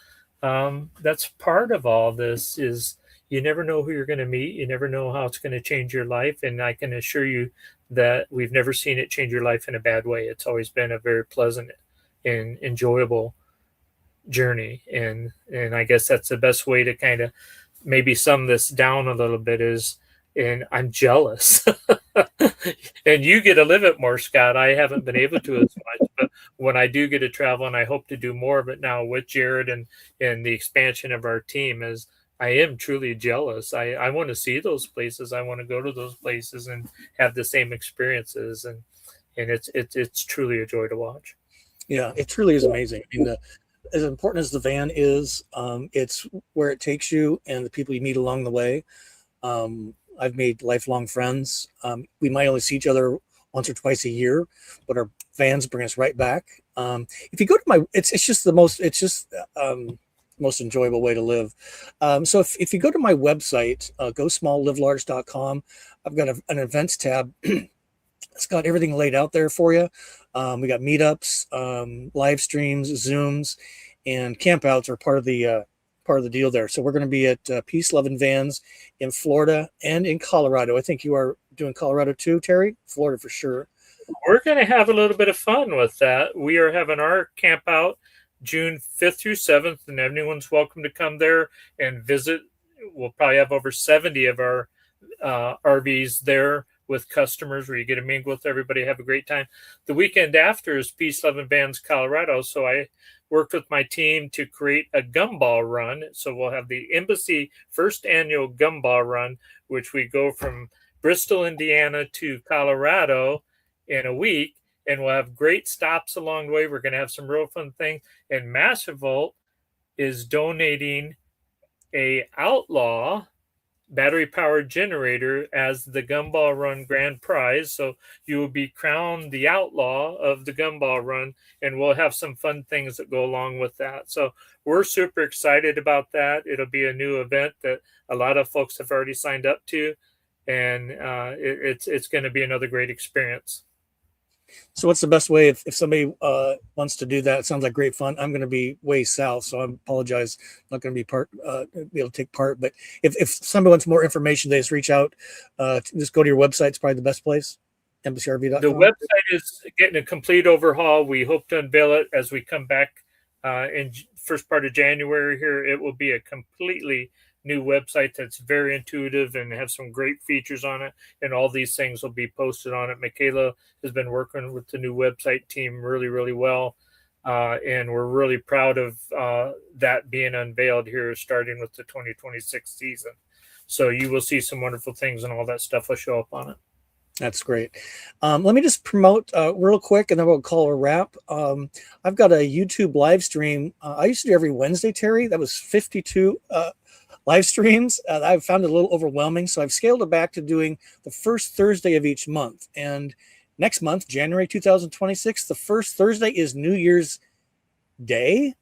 That's part of all this is you never know who you're going to meet. You never know how it's going to change your life. And I can assure you that we've never seen it change your life in a bad way. It's always been a very pleasant and enjoyable journey. And I guess that's the best way to kind of maybe sum this down a little bit is, and I'm jealous. And you get to live it more, Scott. I haven't been able to as much, but when I do get to travel, and I hope to do more of it now with Jared and the expansion of our team, is I am truly jealous. I want to see those places. I want to go to those places and have the same experiences. And it's truly a joy to watch. Yeah, it truly is amazing. I mean, as important as the van is, it's where it takes you and the people you meet along the way. I've made lifelong friends. We might only see each other once or twice a year, but our vans bring us right back. If you go to it's just the most enjoyable way to live. So if you go to my website, gosmalllivelarge.com, I've got an events tab. It's got everything laid out there for you. We got meetups, live streams, Zooms, and campouts are part of the deal there. So we're going to be at Peace, Love, and Vans in Florida and in Colorado. I think you are doing Colorado too, Terry? Florida for sure. We're going to have a little bit of fun with that. We are having our camp out June 5th through 7th, and everyone's welcome to come there and visit. We'll probably have over 70 of our RVs there with customers where you get to mingle with everybody, have a great time. The weekend after is Peace, Love, and Vans Colorado. So I worked with my team to create a gumball run. So we'll have the Embassy first annual gumball run, which we go from Bristol, Indiana to Colorado in a week. And we'll have great stops along the way. We're going to have some real fun things. And Massive Volt is donating a Outlaw battery powered generator as the Gumball Run grand prize. So you will be crowned the outlaw of the Gumball Run, and we'll have some fun things that go along with that. So we're super excited about that. It'll be a new event that a lot of folks have already signed up to, and it's going to be another great experience. So what's the best way if somebody wants to do that? It sounds like great fun. I'm going to be way south, so I apologize. I'm not going to be able to take part. But if somebody wants more information, they just reach out. Just go to your website. It's probably the best place, embassyRV.com. The website is getting a complete overhaul. We hope to unveil it as we come back in first part of January here. It will be a completely new website that's very intuitive and have some great features on it, and all these things will be posted on it. Michaela has been working with the new website team really well, and we're really proud of that being unveiled here starting with the 2026 season. So you will see some wonderful things, and all that stuff will show up on it. That's great. Let me just promote real quick, and then we'll call a wrap. I've got a YouTube live stream. I used to do every Wednesday, Terry. That was 52 live streams. I've found it a little overwhelming, so I've scaled it back to doing the first Thursday of each month. And next month, January 2026, the first Thursday is New Year's Day.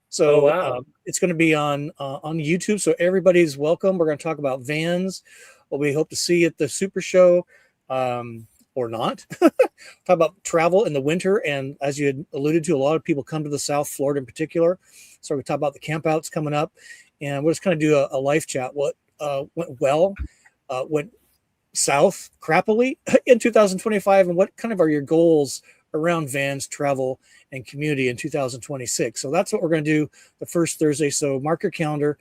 So wow. It's going to be on YouTube, so everybody's welcome. We're going to talk about vans, what we hope to see at the Super Show, or not. Talk about travel in the winter, and as you had alluded to, a lot of people come to the South, Florida in particular. So we talk about the campouts coming up, and we'll just kind of do a life chat. What went well, went south crappily in 2025, and what kind of are your goals around vans, travel, and community in 2026. So that's what we're going to do the first Thursday. So mark your calendar,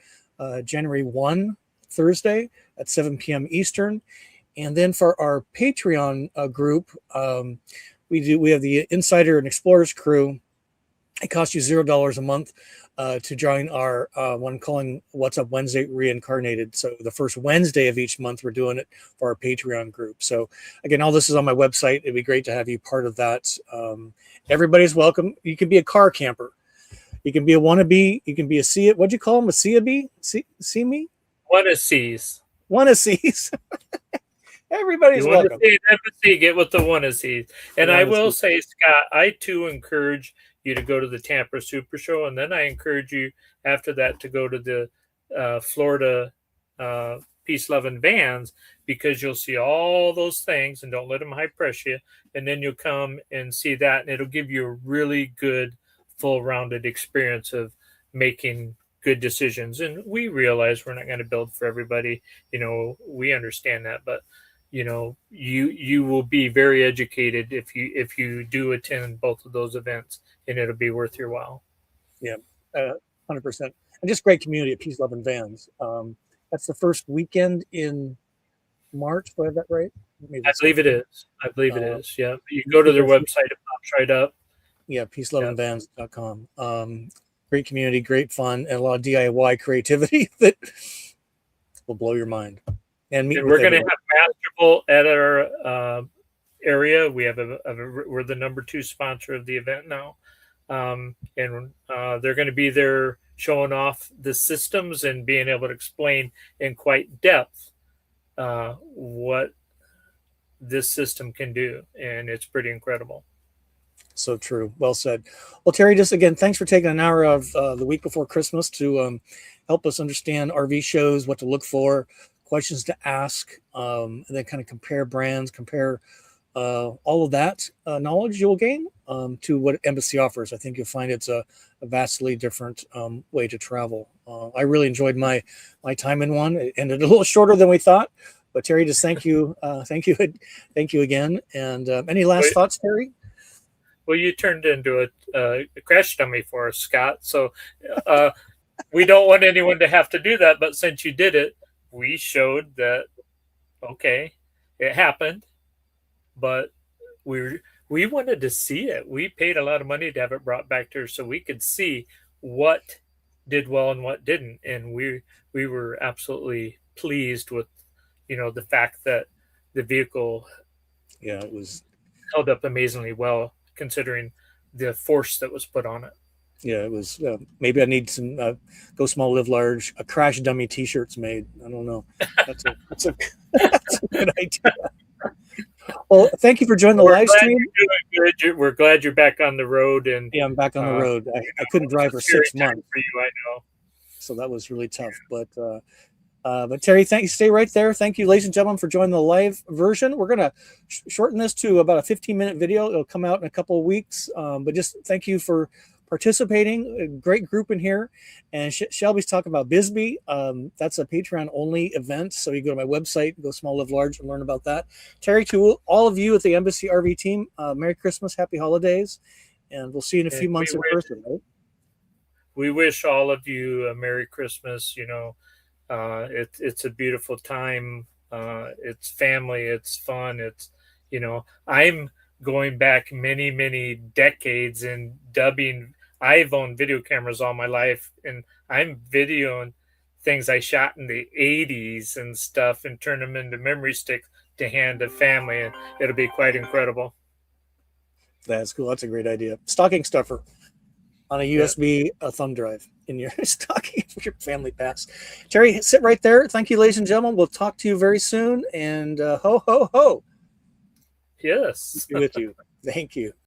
January 1, Thursday at 7 p.m. Eastern. And then for our Patreon group, we have the Insider and Explorers crew. It costs you $0 a month to join our one calling What's Up Wednesday Reincarnated. So the first Wednesday of each month, we're doing it for our Patreon group. So again, all this is on my website. It'd be great to have you part of that. Everybody's welcome. You can be a car camper. You can be a wannabe. You can be a see it. What'd you call them? A see a bee? See me? Wanna-sees. Wanna-sees. Everybody's you welcome. See, get with the wanna-sees. And I will say, Scott, I too encourage you to go to the Tampa Super Show, and then I encourage you after that to go to the Florida Peace, Love, and Vans, because you'll see all those things, and don't let them high press you. And then you'll come and see that, and it'll give you a really good, full-rounded experience of making good decisions. And we realize we're not going to build for everybody. We understand that, but you will be very educated if you do attend both of those events, and it'll be worth your while. Yeah, 100%. And just great community at Peace, Love, and Vans. That's the first weekend in March. Do I have that right? I believe it is. It is. Yeah. You go to their website, it pops right up. Yeah, peaceloveandvans.com. Great community, great fun, and a lot of DIY creativity that will blow your mind. And we're going to have Masterful at our area. We have we're the number 2 sponsor of the event now, and they're going to be there showing off the systems and being able to explain in quite depth what this system can do, and it's pretty incredible. So true. Well said. Well, Terry, just again, thanks for taking an hour of the week before Christmas to help us understand RV shows, what to look for, questions to ask, and then kind of compare brands, compare all of that knowledge you'll gain to what Embassy offers. I think you'll find it's a vastly different way to travel. I really enjoyed my time in one. It ended a little shorter than we thought, but Terry, just thank you again. And any last thoughts, Terry? Well, you turned into a crash dummy for us, Scott. So we don't want anyone to have to do that. But since you did it, we showed that, okay, it happened, but we wanted to see it. We paid a lot of money to have it brought back to her so we could see what did well and what didn't. And we were absolutely pleased with, the fact that the vehicle it was held up amazingly well, considering the force that was put on it. Yeah, it was. Maybe I need some Go Small, Live Large, a Crash Dummy T-shirts made. I don't know. That's a that's a good idea. Well, thank you for joining the We're live glad stream. you're doing good. We're glad you're back on the road, and Yeah, I'm back on the road. I couldn't drive for scary 6 time months, for you, I know. so that was really tough. But Terry, thank you. Stay right there. Thank you, ladies and gentlemen, for joining the live version. We're gonna shorten this to about a 15-minute video. It'll come out in a couple of weeks. But just thank you for participating. A great group in here. And Shelby's talking about Bisbee. That's a Patreon only event. So you go to my website, Go Small, Live Large, and learn about that. Terry, to all of you at the Embassy RV team, Merry Christmas, Happy Holidays, and we'll see you in a few months in person. Right? We wish all of you a Merry Christmas. It's a beautiful time. It's family. It's fun. I'm going back many, many decades and dubbing. I've owned video cameras all my life, and I'm videoing things I shot in the 80s and stuff and turn them into memory sticks to hand to family, and it'll be quite incredible. That's cool. That's a great idea. Stocking stuffer on a USB thumb drive in your stocking for your family pass. Terry, sit right there. Thank you, ladies and gentlemen. We'll talk to you very soon. And ho, ho, ho. Yes. Be with you. Thank you.